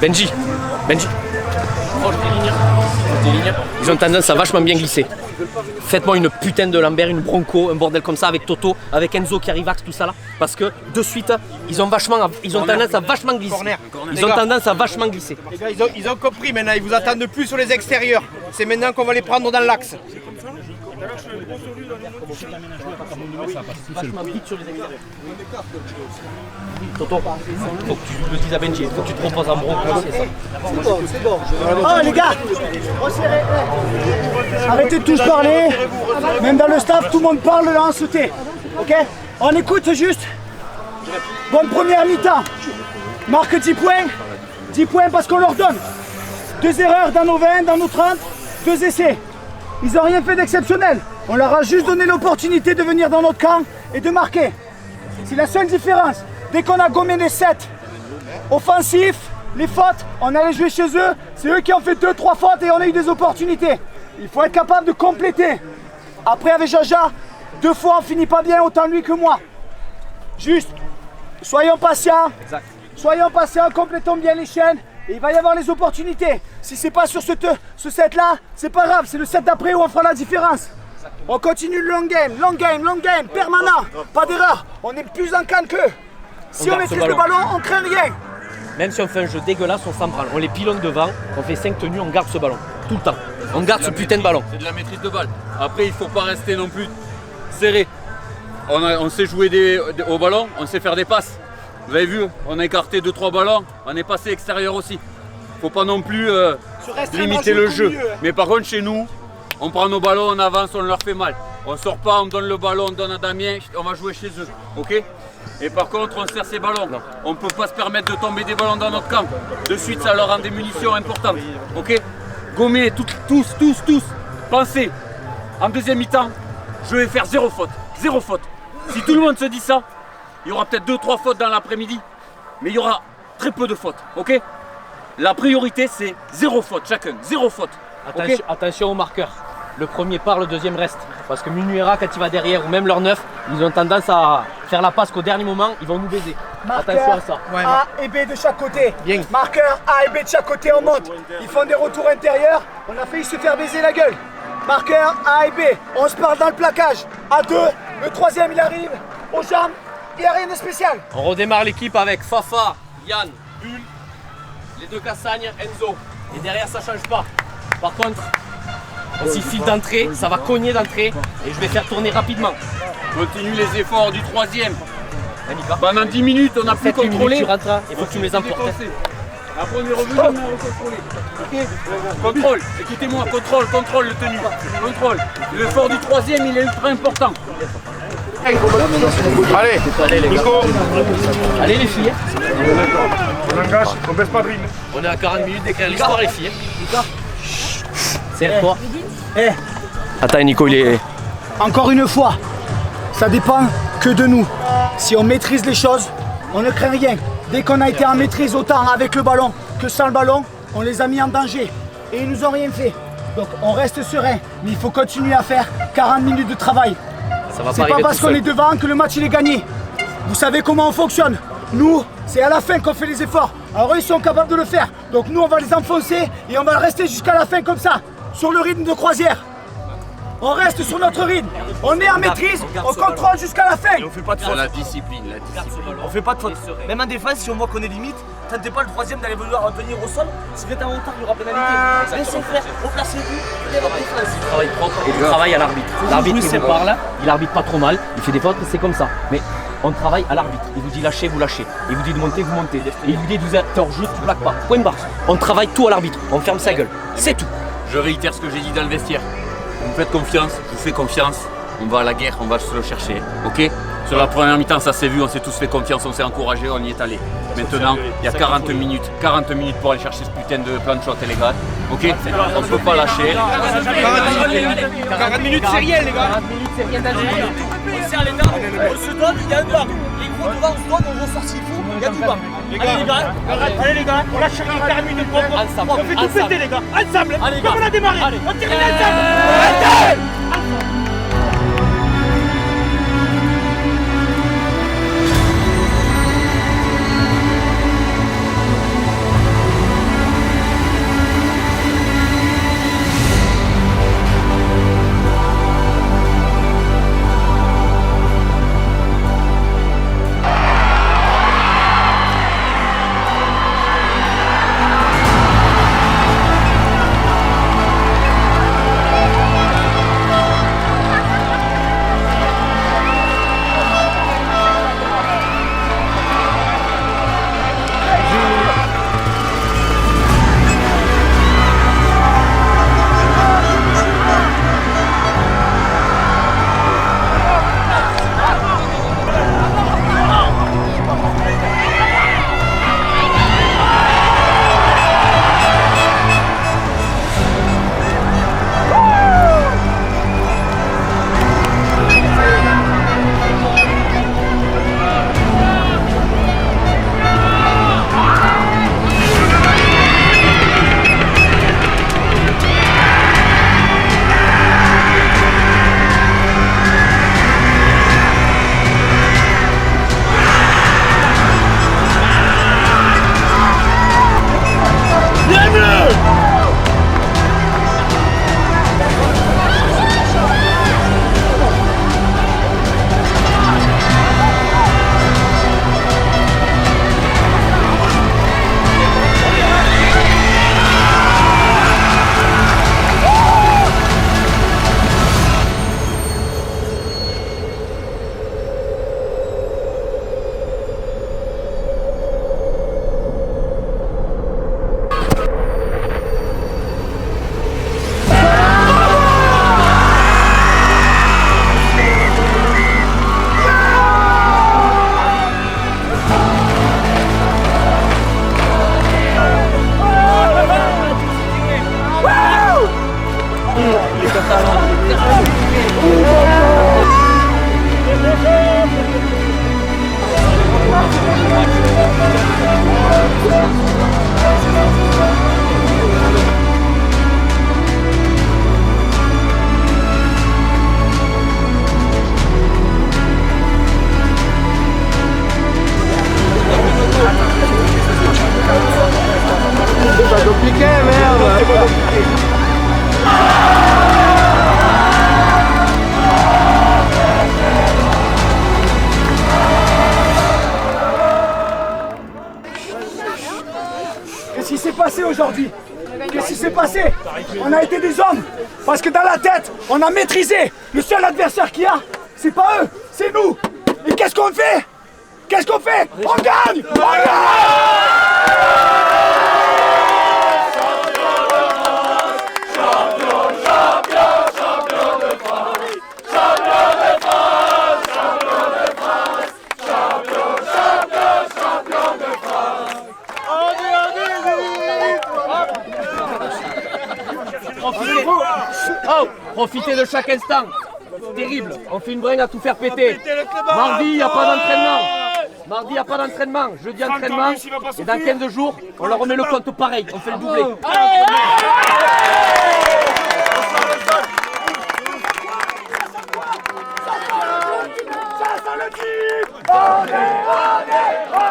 Speaker 13: Benji. Proche des lignes. Ils ont tendance à vachement bien glisser. Faites-moi une putain de Lambert, une Bronco, un bordel comme ça avec Toto, avec Enzo qui arrive, tout ça là. Parce que de suite, ils ont tendance à vachement glisser. Ils ont tendance à vachement glisser.
Speaker 6: Les gars, ils ont compris maintenant, ils vous attendent plus sur les extérieurs. C'est maintenant qu'on va les prendre dans l'axe.
Speaker 13: Vachement vite sur les extérieurs. Toto, faut que tu le dises à Benji, faut que tu te proposes en Bronco, c'est ça.
Speaker 6: C'est bon. Oh les gars, arrêtez de tous parler. Même dans le staff, tout le monde parle là, on se tait. Ok? On écoute juste. Bonne première mi-temps. Marque 10 points. 10 points parce qu'on leur donne 2 erreurs dans nos 20, dans nos 30, 2 essais. Ils n'ont rien fait d'exceptionnel. On leur a juste donné l'opportunité de venir dans notre camp et de marquer. C'est la seule différence. Dès qu'on a gommé les 7 offensifs, les fautes, on allait jouer chez eux. C'est eux qui ont fait 2-3 fautes et on a eu des opportunités. Il faut être capable de compléter. Après avec Jaja, 2 fois on finit pas bien, autant lui que moi. Juste, soyons patients. Soyons patients, complétons bien les chaînes. Et il va y avoir les opportunités. Si c'est pas sur ce set là, c'est pas grave, c'est le set d'après où on fera la différence. On continue le long game, permanent, pas d'erreur. On est plus en canne qu'eux. Si on maîtrise le ballon, on craint rien.
Speaker 13: Même si on fait un jeu dégueulasse, on s'en branle. On les pilonne devant, on fait 5 tenues, on garde ce ballon. Tout le temps. On garde ce putain de ballon.
Speaker 7: C'est de la maîtrise de balle. Après, il faut pas rester non plus serré. On sait jouer au ballon, on sait faire des passes. Vous avez vu, on a écarté 2-3 ballons, on est passé extérieur aussi. Faut pas non plus limiter le jeu. Mais par contre, chez nous, on prend nos ballons, on avance, on leur fait mal. On sort pas, on donne le ballon, on donne à Damien, on va jouer chez eux. Ok? Et par contre, on serre ces ballons. On ne peut pas se permettre de tomber des ballons dans notre camp. De suite, ça leur rend des munitions importantes. Ok? Gommer, tous. Pensez, en deuxième mi-temps, je vais faire 0 faute. 0 faute. Si tout le monde se dit ça, il y aura peut-être 2-3 fautes dans l'après-midi. Mais il y aura très peu de fautes. Ok? La priorité, c'est 0 faute chacun. 0 faute.
Speaker 13: Attention aux marqueurs. Le premier part, le deuxième reste. Parce que Munuera, quand il va derrière, ou même leur neuf, ils ont tendance à faire la passe qu'au dernier moment, ils vont nous baiser.
Speaker 6: Marqueur
Speaker 13: attention à ça.
Speaker 6: A et B de chaque côté. Bien. Marqueur A et B de chaque côté, on monte. Ils font des retours intérieurs. On a failli se faire baiser la gueule. Marqueur A et B. On se parle dans le plaquage. À 2, le troisième il arrive. Aux jambes, il n'y a rien de spécial.
Speaker 13: On redémarre l'équipe avec Fafa, Yann, Bull, les 2 Cassagne, Enzo. Et derrière, ça change pas. Par contre, on s'y file d'entrée, ça va cogner d'entrée et je vais faire tourner rapidement.
Speaker 7: Continue les efforts du troisième. Pendant 10 minutes, on a pu contrôler.
Speaker 13: Tu rentres, il faut que tu me les emportes.
Speaker 7: Après on est revenu, on a recontrôlé. Ok? Contrôle, écoutez-moi, contrôle le tenu. Contrôle. L'effort du troisième, il est ultra important.
Speaker 10: Allez,
Speaker 13: Nico. Allez les filles.
Speaker 10: On engage, on baisse pas de rythme.
Speaker 13: On est à 40 minutes d'écrire l'histoire les filles. Serre-toi. Attends Nico, il est...
Speaker 6: Encore une fois, ça dépend que de nous. Si on maîtrise les choses, on ne craint rien. Dès qu'on a été en maîtrise autant avec le ballon que sans le ballon, on les a mis en danger. Et ils nous ont rien fait. Donc on reste serein, mais il faut continuer à faire 40 minutes de travail. C'est pas parce qu'on est devant que le match il est gagné. Vous savez comment on fonctionne. Nous, c'est à la fin qu'on fait les efforts. Alors eux, ils sont capables de le faire. Donc nous, on va les enfoncer et on va rester jusqu'à la fin comme ça, sur le rythme de croisière. On reste sur notre rythme. On est en maîtrise, on contrôle jusqu'à la fin.
Speaker 13: Et on fait pas de faute.
Speaker 7: La discipline, la discipline.
Speaker 13: On fait pas de faute. Même en défense, si on voit qu'on est limite, tentez pas le troisième d'aller vouloir venir au sol. Si vous êtes en retard, il y aura pénalité. Laissez faire, replacez-vous, faites votre défense. Il travaille propre et il travaille à l'arbitre. L'arbitre, il sépare là, il arbitre pas trop mal, il fait des fautes, c'est comme ça. Mais on travaille à l'arbitre. Il vous dit lâchez, vous lâchez. Il vous dit de monter, vous montez. Il vous dit de vous êtes hors jeu, tu plaques pas. Point barre. On travaille tout à l'arbitre. On ferme sa gueule. C'est tout.
Speaker 7: Je réitère ce que j'ai dit dans le vestiaire. Vous me faites confiance, je vous fais confiance. On va à la guerre, on va se le chercher. Ok? Sur la première mi-temps, ça s'est vu, on s'est tous fait confiance, on s'est encouragé, on y est allé. Maintenant, il y a 40 minutes pour aller chercher ce putain de plan de shot, les gars. Ok? On ne peut pas lâcher.
Speaker 13: 40 minutes, c'est rien, les gars. 40 minutes, c'est rien dans le jeu. On serre les dents, on se donne, il y a un bar. Les gros devant, on se donne, on ressort s'il faut, il y a du bar.
Speaker 6: Allez les gars, on lâche chacun 40 minutes propre. On fait tout péter les gars, ensemble, comme on a démarré. On tire ensemble. Qu'est-ce qui s'est passé aujourd'hui? Qu'est-ce qui s'est passé? On a été des hommes, parce que dans la tête, on a maîtrisé. Le seul adversaire qu'il y a, c'est pas eux, c'est nous. Et qu'est-ce qu'on fait? Qu'est-ce qu'on fait? On gagne! On gagne!
Speaker 13: Profitez de chaque instant. Terrible. On fait une bringue à tout faire péter. Mardi, il n'y a pas d'entraînement. Mardi, il n'y a pas d'entraînement. Jeudi, entraînement. Et dans 15 jours, on leur remet le compte pareil. On fait le doublé.
Speaker 6: On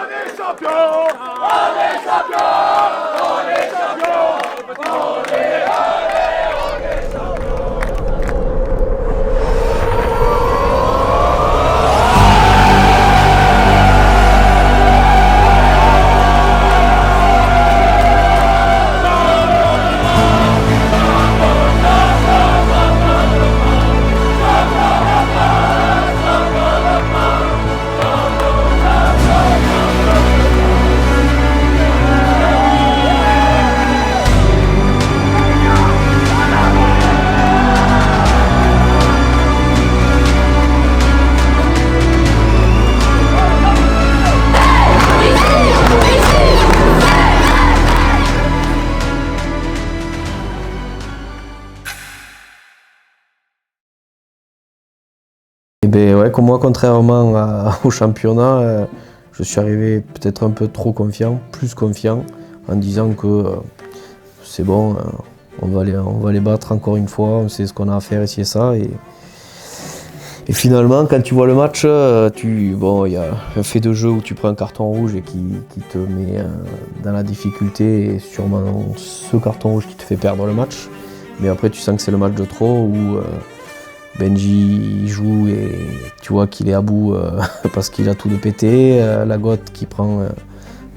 Speaker 6: est champion! On est champion! On est champion! On est champion!
Speaker 3: vrai que moi, contrairement au championnat, je suis arrivé peut-être un peu trop confiant, plus confiant, en disant que c'est bon, on va les battre encore une fois, on sait ce qu'on a à faire ici et ça. Et finalement, quand tu vois le match, il y a un fait de jeu où tu prends un carton rouge et qui te met dans la difficulté, et sûrement ce carton rouge qui te fait perdre le match. Mais après, tu sens que c'est le match de trop où Benji il joue et tu vois qu'il est à bout parce qu'il a tout de pété. Lagotte qui prend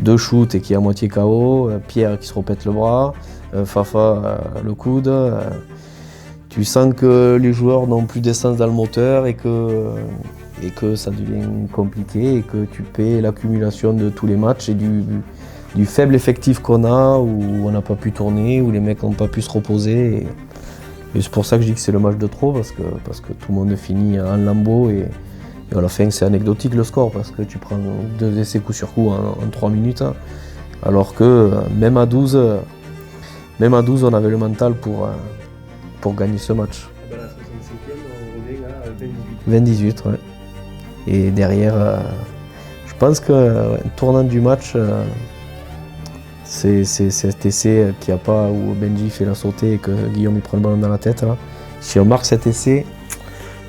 Speaker 3: 2 shoots et qui est à moitié KO. Pierre qui se repète le bras. Fafa le coude. Tu sens que les joueurs n'ont plus d'essence dans le moteur et que ça devient compliqué et que tu paies l'accumulation de tous les matchs et du faible effectif qu'on a, où on n'a pas pu tourner, où les mecs n'ont pas pu se reposer. Et c'est pour ça que je dis que c'est le match de trop, parce que tout le monde finit en lambeau et à la fin c'est anecdotique le score, parce que tu prends 2 essais coup sur coup en 3 minutes, alors que même à 12 on avait le mental pour gagner ce match.
Speaker 14: La 65e, on revient à
Speaker 3: 20-18, ouais. Et derrière, je pense que tournant du match, c'est cet essai qu'il n'y a pas, où Benji fait la sautée et que Guillaume il prend le ballon dans la tête. Là. Si on marque cet essai,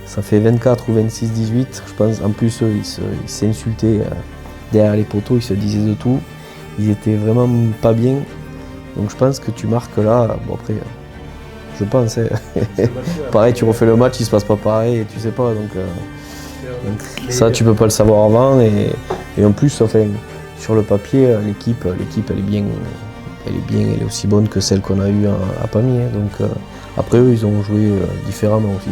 Speaker 3: ça fait 24 ou 26-18. Je pense, en plus, eux, ils s'insultaient derrière les poteaux, ils se disaient de tout. Ils étaient vraiment pas bien. Donc je pense que tu marques là, bon après, je pense, pareil, tu refais le match, il se passe pas pareil, et tu sais pas. Donc ça, tu peux pas le savoir avant. Et en plus, enfin, sur le papier, l'équipe elle est bien, elle est aussi bonne que celle qu'on a eue à Pamiers. Donc après eux, ils ont joué différemment aussi.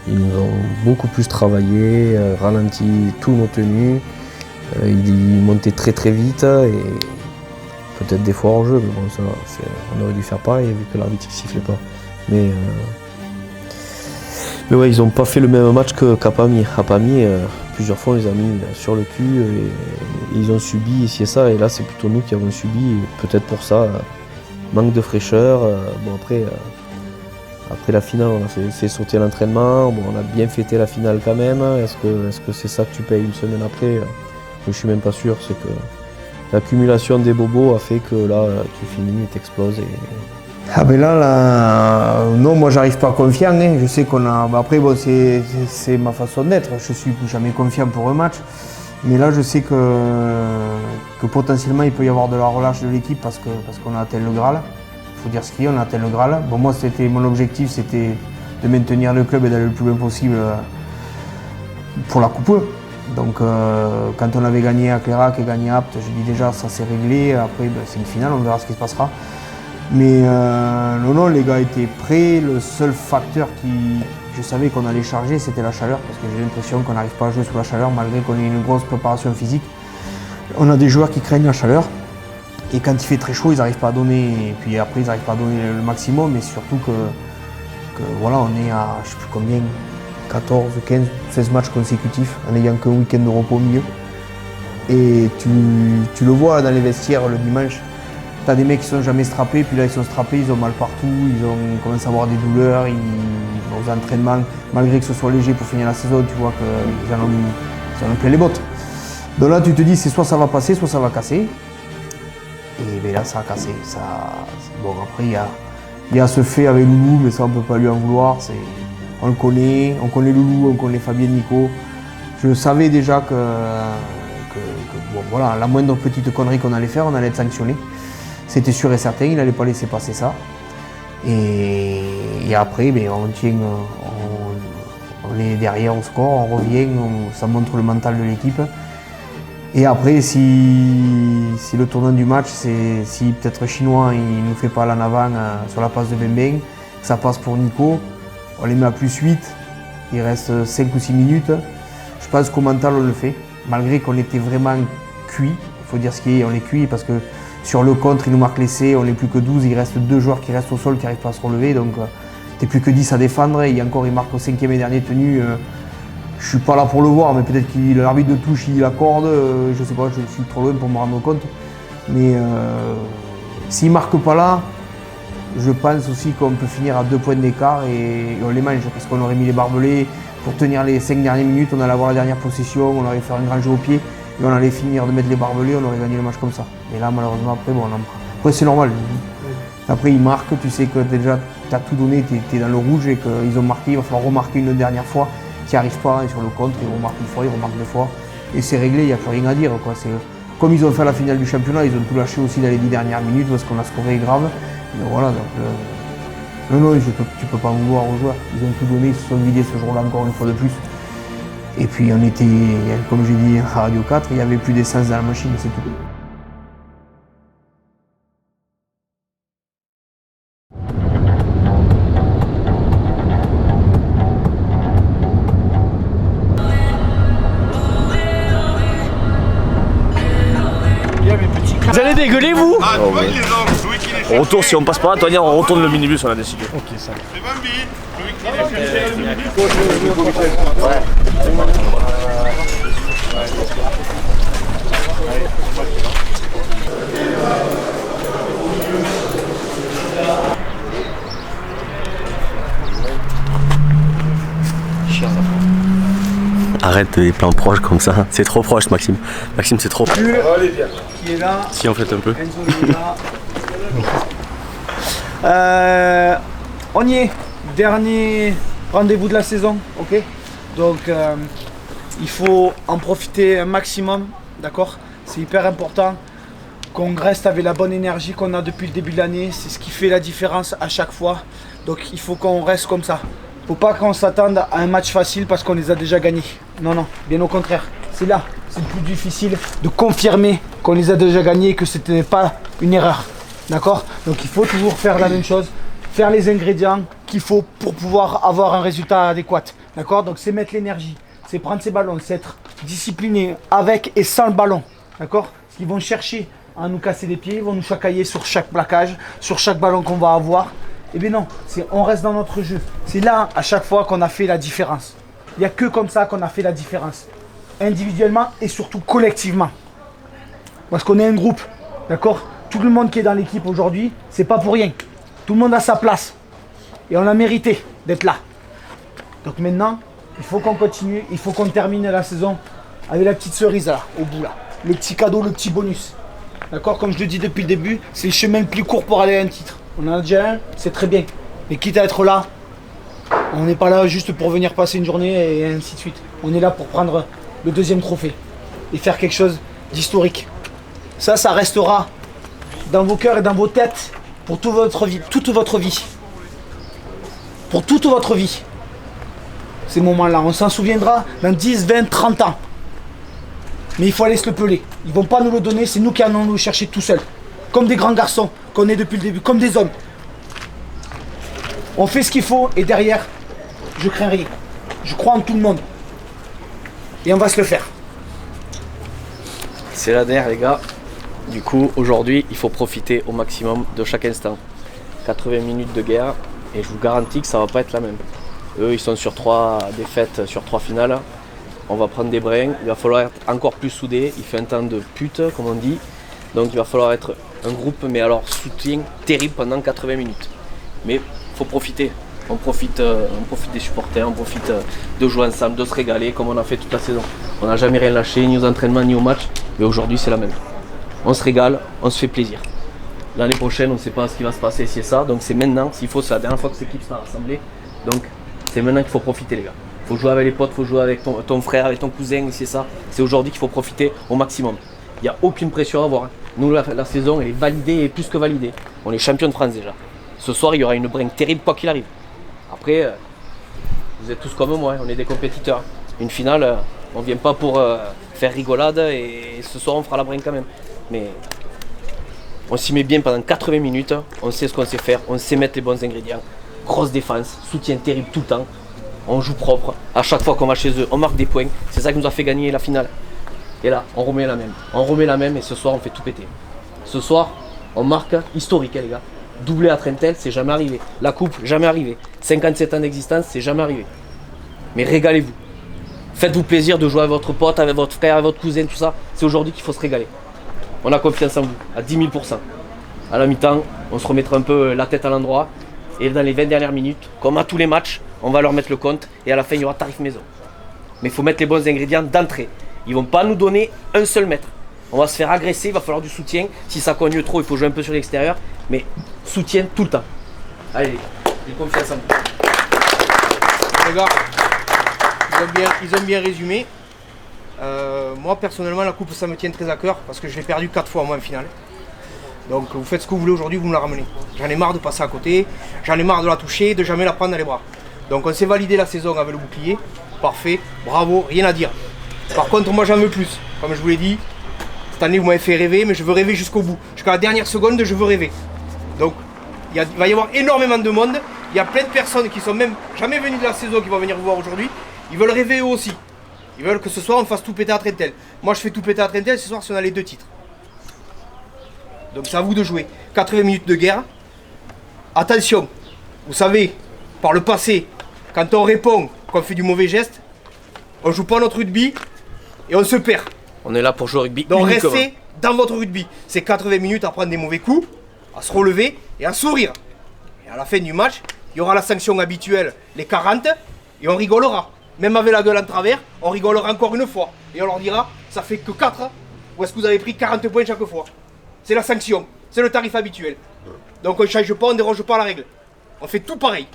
Speaker 3: Ils nous ont beaucoup plus travaillé, ralenti tous nos tenues. Ils montaient très très vite et peut-être des fois hors jeu, mais bon, ça, on aurait dû faire pareil vu que l'arbitre ne sifflait pas. Mais ouais, ils n'ont pas fait le même match qu'à Pamiers. À Pamiers, plusieurs fois, on les a mis sur le cul et ils ont subi ici et ça. Et là, c'est plutôt nous qui avons subi. Peut-être pour ça, manque de fraîcheur. Bon, après la finale, on a fait sauter l'entraînement. Bon, on a bien fêté la finale quand même. Est-ce que c'est ça que tu payes une semaine après? Je suis même pas sûr. C'est que l'accumulation des bobos a fait que là, tu finis et t'exploses.
Speaker 4: Ah ben là, non, moi j'arrive pas confiant. Hein. Je sais qu'on a. Après, bon, c'est ma façon d'être. Je suis plus jamais confiant pour un match. Mais là, je sais que potentiellement il peut y avoir de la relâche de l'équipe parce qu'on a atteint le Graal. Il faut dire ce qu'il y a, on a atteint le Graal. Bon, moi, mon objectif, c'était de maintenir le club et d'aller le plus loin possible pour la coupe. Donc, quand on avait gagné à Clérac et gagné à Apt, je dis déjà, ça s'est réglé. Après, ben, c'est une finale, on verra ce qui se passera. Mais non, les gars étaient prêts. Le seul facteur je savais qu'on allait charger, c'était la chaleur, parce que j'ai l'impression qu'on n'arrive pas à jouer sous la chaleur, malgré qu'on ait une grosse préparation physique. On a des joueurs qui craignent la chaleur. Et quand il fait très chaud, ils n'arrivent pas à donner. Et puis après, ils n'arrivent pas à donner le maximum. Mais surtout que voilà, on est à, je ne sais plus combien, 14, 15, 16 matchs consécutifs, en n'ayant qu'un week-end de repos au milieu. Et tu le vois dans les vestiaires le dimanche. Tu as des mecs qui ne sont jamais strappés, puis là ils sont strappés, ils ont mal partout, ils commencent à avoir des douleurs, aux entraînements, malgré que ce soit léger pour finir la saison, tu vois qu'ils en ont plein les bottes. Donc là tu te dis c'est soit ça va passer, soit ça va casser. Et bien là ça a cassé. Bon après il y a ce fait avec Loulou, mais ça on ne peut pas lui en vouloir. On le connaît, on connaît Loulou, on connaît Fabien Nico. Je savais déjà que bon, voilà, la moindre petite connerie qu'on allait faire, on allait être sanctionné. C'était sûr et certain, il n'allait pas laisser passer ça. Et après, ben, on est derrière au score, on revient, ça montre le mental de l'équipe. Et après, si le tournant du match, si peut-être Chinois il ne nous fait pas l'en avant sur la passe de Bembeng, ça passe pour Nico, on les met à plus 8, il reste 5 ou 6 minutes. Je pense qu'au mental, on le fait, malgré qu'on était vraiment cuit. Il faut dire ce qui est, on est cuit parce que sur le contre, il nous marque l'essai, on n'est plus que 12, il reste 2 joueurs qui restent au sol, qui n'arrivent pas à se relever, donc t'es plus que 10 à défendre, et encore il marque au 5e et dernier tenu. Je suis pas là pour le voir, mais peut-être que l'arbitre de touche il accorde, je sais pas, je suis trop loin pour me rendre compte. Mais s'il marque pas là, je pense aussi qu'on peut finir à 2 points d'écart et on les mange, parce qu'on aurait mis les barbelés, pour tenir les 5 dernières minutes, on allait avoir la dernière possession, on allait faire un grand jeu au pied et on allait finir de mettre les barbelés, on aurait gagné le match comme ça. Et là malheureusement après, après c'est normal. Après ils marquent, tu sais que déjà tu as tout donné, tu es dans le rouge et qu'ils ont marqué, il va falloir remarquer une dernière fois, qui n'arrive pas et sur le contre, ils remarquent une fois, ils remarquent 2 fois. Et c'est réglé, il n'y a plus rien à dire. Comme ils ont fait la finale du championnat, ils ont tout lâché aussi dans les 10 dernières minutes parce qu'on a scoré grave. Mais voilà, donc non, tu peux pas vouloir aux joueurs. Ils ont tout donné, ils se sont vidés ce jour-là encore une fois de plus. Et puis on était, comme j'ai dit à Radio 4, il n'y avait plus d'essence dans la machine, c'est tout.
Speaker 8: Vous allez dégueuler, vous?
Speaker 15: Ah, tu vois, il est là, Louis qui les cherche.
Speaker 11: On retourne, si on passe pas là, on retourne le minibus, on a décidé.
Speaker 8: Ok, ça va.
Speaker 15: C'est Bambi, Louis qui les cherche le minibus.
Speaker 11: Arrête les plans proches comme ça, c'est trop proche Maxime. Maxime c'est trop proche.
Speaker 6: Allez viens. Qui est là?
Speaker 11: Si on fait un peu.
Speaker 6: Enzo est là. On y est. Dernier rendez-vous de la saison, ok? Donc il faut en profiter un maximum, d'accord? C'est hyper important qu'on reste avec la bonne énergie qu'on a depuis le début de l'année. C'est ce qui fait la différence à chaque fois. Donc il faut qu'on reste comme ça. Faut pas qu'on s'attende à un match facile parce qu'on les a déjà gagnés. Non, non, bien au contraire. C'est là, c'est le plus difficile de confirmer qu'on les a déjà gagnés et que ce n'était pas une erreur. D'accord? Donc il faut toujours faire la même chose, faire les ingrédients qu'il faut pour pouvoir avoir un résultat adéquat. D'accord? Donc c'est mettre l'énergie, c'est prendre ses ballons, c'est être discipliné avec et sans le ballon. D'accord? Parce qu'ils vont chercher à nous casser les pieds, ils vont nous chacailler sur chaque plaquage, sur chaque ballon qu'on va avoir. Eh bien non, on reste dans notre jeu. C'est là, à chaque fois, qu'on a fait la différence. Il n'y a que comme ça qu'on a fait la différence. Individuellement et surtout collectivement. Parce qu'on est un groupe, d'accord? Tout le monde qui est dans l'équipe aujourd'hui, c'est pas pour rien. Tout le monde a sa place. Et on a mérité d'être là. Donc maintenant, il faut qu'on continue, il faut qu'on termine la saison avec la petite cerise là, au bout là. Le petit cadeau, le petit bonus. D'accord? Comme je le dis depuis le début, c'est le chemin le plus court pour aller à un titre. On en a déjà un, c'est très bien. Mais quitte à être là, on n'est pas là juste pour venir passer une journée et ainsi de suite. On est là pour prendre le 2e trophée et faire quelque chose d'historique. Ça restera dans vos cœurs et dans vos têtes pour toute votre vie. Pour toute votre vie. Ces moments-là, on s'en souviendra dans 10, 20, 30 ans. Mais il faut aller se le peler. Ils vont pas nous le donner, c'est nous qui allons nous le chercher tout seuls. Comme des grands garçons qu'on est depuis le début, comme des hommes. On fait ce qu'il faut et derrière, je crains rien. Je crois en tout le monde. Et on va se le faire.
Speaker 13: C'est la dernière les gars. Du coup, aujourd'hui, il faut profiter au maximum de chaque instant. 80 minutes de guerre et je vous garantis que ça va pas être la même. Eux, ils sont sur 3 défaites, sur 3 finales. On va prendre des brins, il va falloir être encore plus soudés. Il fait un temps de pute, comme on dit. Donc il va falloir être un groupe, mais alors soutien terrible pendant 80 minutes. Mais il faut profiter. On profite des supporters, on profite de jouer ensemble, de se régaler comme on a fait toute la saison. On n'a jamais rien lâché, ni aux entraînements, ni au match. Mais aujourd'hui, c'est la même. On se régale, on se fait plaisir. L'année prochaine, on ne sait pas ce qui va se passer, si c'est ça. Donc c'est maintenant, s'il faut, c'est la dernière fois que cette équipe sera rassemblée. Donc c'est maintenant qu'il faut profiter, les gars. Il faut jouer avec les potes, il faut jouer avec ton frère, avec ton cousin, c'est ça. C'est aujourd'hui qu'il faut profiter au maximum. Il n'y a aucune pression à avoir. Nous, la saison, elle est validée et plus que validée. On est champion de France déjà. Ce soir, il y aura une bringue terrible quoi qu'il arrive. Après, vous êtes tous comme moi, on est des compétiteurs. Une finale, on ne vient pas pour faire rigolade et ce soir, on fera la bringue quand même. Mais on s'y met bien pendant 80 minutes, on sait ce qu'on sait faire, on sait mettre les bons ingrédients. Grosse défense, soutien terrible tout le temps. On joue propre. À chaque fois qu'on va chez eux, on marque des points. C'est ça qui nous a fait gagner la finale. Et là, on remet la même. On remet la même et ce soir, on fait tout péter. Ce soir, on marque historique, les gars. Doublé à Trentel, c'est jamais arrivé. La coupe, jamais arrivé. 57 ans d'existence, c'est jamais arrivé. Mais régalez-vous. Faites-vous plaisir de jouer avec votre pote, avec votre frère, avec votre cousin, tout ça. C'est aujourd'hui qu'il faut se régaler. On a confiance en vous, à 10 000%. À la mi-temps, on se remettra un peu la tête à l'endroit. Et dans les 20 dernières minutes, comme à tous les matchs, on va leur mettre le compte et à la fin il y aura tarif maison. Mais il faut mettre les bons ingrédients d'entrée. Ils vont pas nous donner un seul mètre. On va se faire agresser, il va falloir du soutien. Si ça cogne trop, il faut jouer un peu sur l'extérieur. Mais soutien tout le temps. Allez, j'ai confiance en vous.
Speaker 1: Les gars, ils ont bien résumé. Moi personnellement la coupe ça me tient très à cœur parce que je l'ai perdu 4 fois moi en finale. Donc vous faites ce que vous voulez aujourd'hui, vous me la ramenez. J'en ai marre de passer à côté, j'en ai marre de la toucher, de jamais la prendre dans les bras. Donc on s'est validé la saison avec le bouclier, parfait, bravo, rien à dire. Par contre moi j'en veux plus, comme je vous l'ai dit, cette année vous m'avez fait rêver, mais je veux rêver jusqu'au bout. Jusqu'à la dernière seconde je veux rêver. Donc il va y avoir énormément de monde, il y a plein de personnes qui sont même jamais venues de la saison qui vont venir vous voir aujourd'hui, ils veulent rêver eux aussi. Ils veulent que ce soir on fasse tout péter à Trentel. Moi je fais tout péter à Trentel ce soir si on a les 2 titres. Donc c'est à vous de jouer. 80 minutes de guerre. Attention, vous savez, par le passé, quand on répond qu'on fait du mauvais geste, on joue pas notre rugby et on se perd.
Speaker 13: On est là pour jouer au rugby.
Speaker 1: Donc
Speaker 13: uniquement.
Speaker 1: restez dans votre rugby. C'est 80 minutes à prendre des mauvais coups, à se relever et à sourire. Et à la fin du match, il y aura la sanction habituelle, les 40, et on rigolera. Même avec la gueule en travers, on rigolera encore une fois. Et on leur dira, ça fait que 4, ou est-ce que vous avez pris 40 points chaque fois? C'est la sanction, c'est le tarif habituel. Donc on ne change pas, on ne déroge pas à la règle. On fait tout pareil.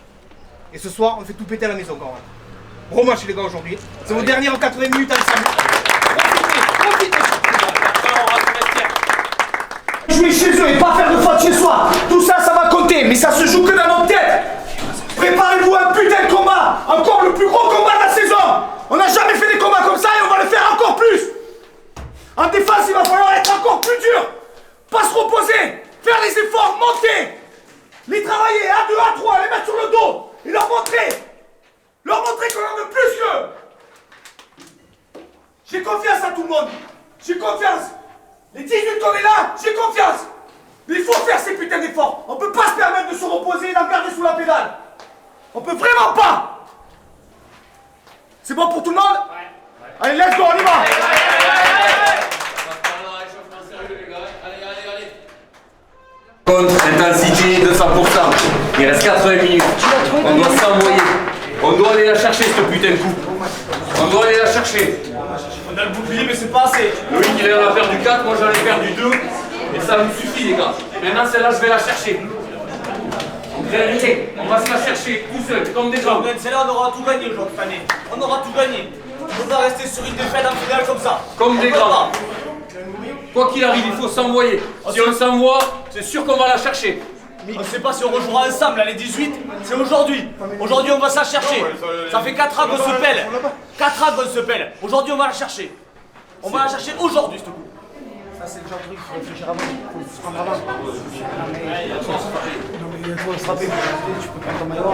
Speaker 1: Et ce soir, on fait tout péter à la maison quand même. Gros match les gars aujourd'hui. C'est vos dernières 80 minutes ensemble. Profitez.
Speaker 6: Jouer chez eux et pas faire de faute chez soi, tout ça, ça va compter, mais ça se joue que dans notre tête. Préparez-vous à un putain de combat, encore le plus gros combat de la saison. On n'a jamais fait des combats comme ça et on va le faire encore plus. En défense, il va falloir être encore plus dur. Pas se reposer, faire les efforts, monter. Les travailler à 2, à 3, les mettre sur le dos et leur montrer qu'on en veut plus qu'eux. J'ai confiance à tout le monde. J'ai confiance. Les 18 qu'on est là, j'ai confiance. Mais il faut faire ces putains d'efforts. On peut pas se permettre de se reposer et d'en garder sous la pédale. On peut vraiment pas. C'est bon pour tout le monde? Allez, let's go, on y va.
Speaker 7: Contre intensité de 100%. Il reste 80 minutes. On doit s'envoyer. On doit aller la chercher cette putain de coupe. On doit aller la chercher.
Speaker 6: On a le bouclier mais c'est pas assez.
Speaker 7: Loïc il en a perdu 4, moi j'en ai perdu 2. Et ça me suffit les gars. Maintenant celle-là je vais la chercher. On va se la chercher tout seul, comme des gens.
Speaker 6: Celle-là on aura tout gagné aujourd'hui cette année. On aura tout gagné. On ne peut pas rester sur une défaite en finale comme ça.
Speaker 7: Comme des grands. Quoi qu'il arrive, il faut s'envoyer. Si on s'envoie, c'est sûr qu'on va la chercher.
Speaker 6: On ne sait pas si on rejouera ensemble, là, les 18, c'est aujourd'hui. Aujourd'hui, on va se la chercher. Ça fait 4 ans qu'on se pèle. 4 ans qu'on se pèle. Aujourd'hui, on va la chercher. On va la chercher aujourd'hui, s'il te plaît. Ça, c'est le genre de truc qu'il faut réfléchir avant. Il faut se prendre avant. Il faut se rappeler. Tu peux prendre ton maillot.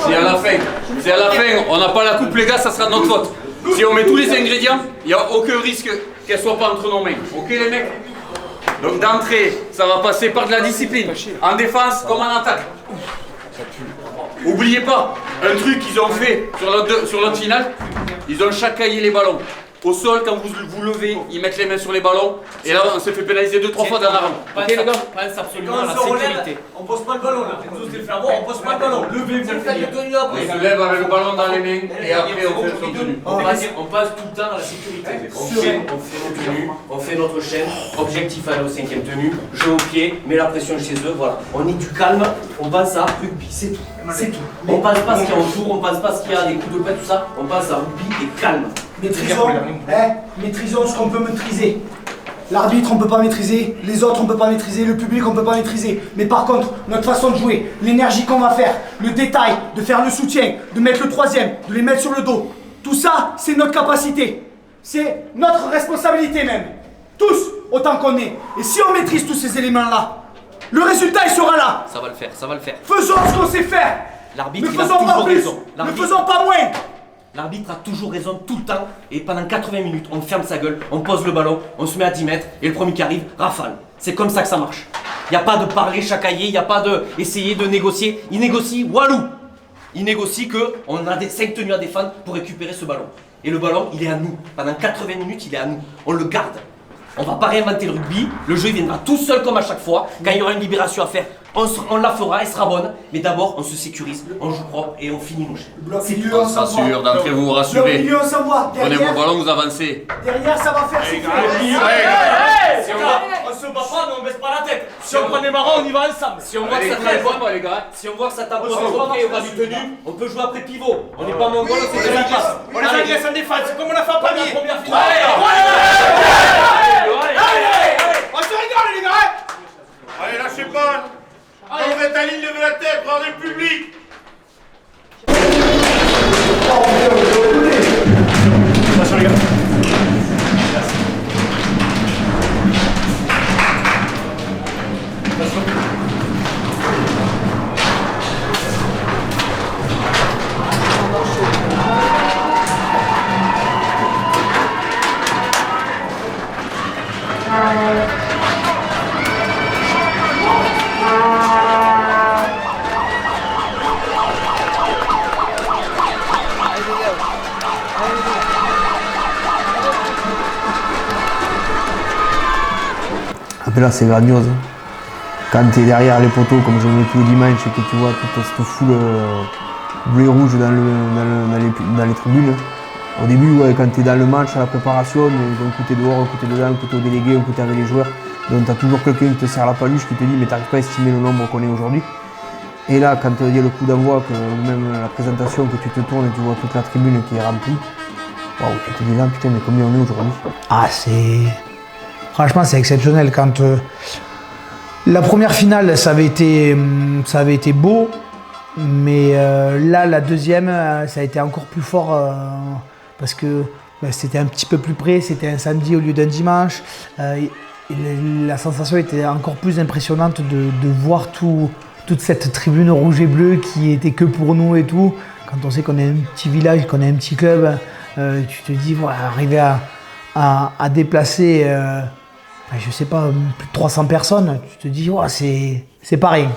Speaker 7: Si à la fin, on n'a pas la coupe, les gars, ça sera de notre faute. Si on met tous les ingrédients, il n'y a aucun risque qu'elle soit pas entre nos mains. Ok, les mecs? Donc d'entrée, ça va passer par de la discipline. En défense comme en attaque. Oubliez pas, un truc qu'ils ont fait sur notre finale, ils ont chacaillé les ballons. Au sol, quand vous levez, ils mettent les mains sur les ballons. Et là, on s'est fait pénaliser 2-3 fois dans la rampe. Ok les gars?
Speaker 13: Pense absolument à la sécurité.
Speaker 6: On pose pas le ballon là. Vous osez le faire voir, on pose pas le ballon. Levez-vous, faites le tenue après.
Speaker 7: On se lève avec le ballon dans les mains et après on fait son tenue.
Speaker 13: On passe tout le temps à la sécurité. On fait nos tenues, on fait notre chaîne. Objectif aller au 5ème tenue, jeu au pied, met la pression chez eux, voilà. On est du calme, on pense à rugby, c'est tout. C'est tout. On pense pas ce qu'il y a autour, on pense pas ce qu'il y a, des coups de pain, tout ça. On pense à rugby et calme.
Speaker 6: Maîtrisons ce qu'on peut maîtriser. L'arbitre on peut pas maîtriser, les autres on peut pas maîtriser, le public on peut pas maîtriser. Mais par contre, notre façon de jouer, l'énergie qu'on va faire, le détail, de faire le soutien, de mettre le 3ème, de les mettre sur le dos. Tout ça, c'est notre capacité. C'est notre responsabilité même. Tous, autant qu'on est. Et si on maîtrise tous ces éléments-là, le résultat il sera là.
Speaker 13: Ça va le faire, ça va le faire.
Speaker 6: Faisons ce qu'on sait faire.
Speaker 13: L'arbitre,
Speaker 6: ne
Speaker 13: il a
Speaker 6: faisons pas
Speaker 13: toujours
Speaker 6: plus,
Speaker 13: raison.
Speaker 6: ne faisons pas moins.
Speaker 13: L'arbitre a toujours raison tout le temps et pendant 80 minutes, on ferme sa gueule, on pose le ballon, on se met à 10 mètres et le premier qui arrive, rafale. C'est comme ça que ça marche. Il n'y a pas de parler chacailler, il n'y a pas de essayer de négocier. Il négocie walou. Il négocie qu'on a 5 tenues à défendre pour récupérer ce ballon. Et le ballon, il est à nous. Pendant 80 minutes, il est à nous. On le garde. On va pas réinventer le rugby, le jeu il viendra tout seul comme à chaque fois. Quand il y aura une libération à faire, On la fera, elle sera bonne, mais d'abord on se sécurise, on joue propre et on finit nos chaînes.
Speaker 7: On se rassure, d'entrée vous vous rassurez.
Speaker 6: Le milieu, on s'envoie.
Speaker 7: Prenez vos ballons, vous avancez.
Speaker 6: Derrière, ça va faire siffler.
Speaker 13: On se bat pas, mais on baisse pas la tête. Si on prend des marrons, on y va ensemble. Si on voit que ça tape, les gars. Si on voit que ça tape, on va du tenu, on peut jouer après pivot. On n'est pas mongol, on sait faire la passe.
Speaker 5: On les agresse en défense, c'est comme on a fait en premier.
Speaker 13: Première finale.
Speaker 5: On se rigole les gars.
Speaker 15: Allez, lâchez pas. Quand vous êtes à ligne, levez la tête, regardez le public.
Speaker 5: Attention les gars.
Speaker 4: Après là, c'est grandiose. Quand tu es derrière les poteaux, comme je l'ai tous les dimanches, et que tu vois toute cette foule bleu et rouge dans les tribunes. Au début, ouais, quand tu es dans le match, à la préparation, d'un côté dehors, un côté dedans, un côté au délégué, un côté avec les joueurs. Donc tu as toujours quelqu'un qui te serre la paluche, qui te dit mais tu n'arrives pas à estimer le nombre qu'on est aujourd'hui. Et là, quand il y a le coup d'envoi, même la présentation, que tu te tournes et tu vois toute la tribune qui est remplie, waouh, tu te dis là, putain, mais combien on est aujourd'hui?
Speaker 2: Ah, c'est... Franchement, c'est exceptionnel. Quand la première finale, ça avait été beau, mais là, la deuxième, ça a été encore plus fort parce que c'était un petit peu plus près, c'était un samedi au lieu d'un dimanche. La sensation était encore plus impressionnante de voir toute cette tribune rouge et bleue qui était que pour nous et tout. Quand on sait qu'on est un petit village, qu'on est un petit club, tu te dis, voilà, arriver à déplacer, je sais pas, plus de 300 personnes, tu te dis, ouais, c'est pas rien.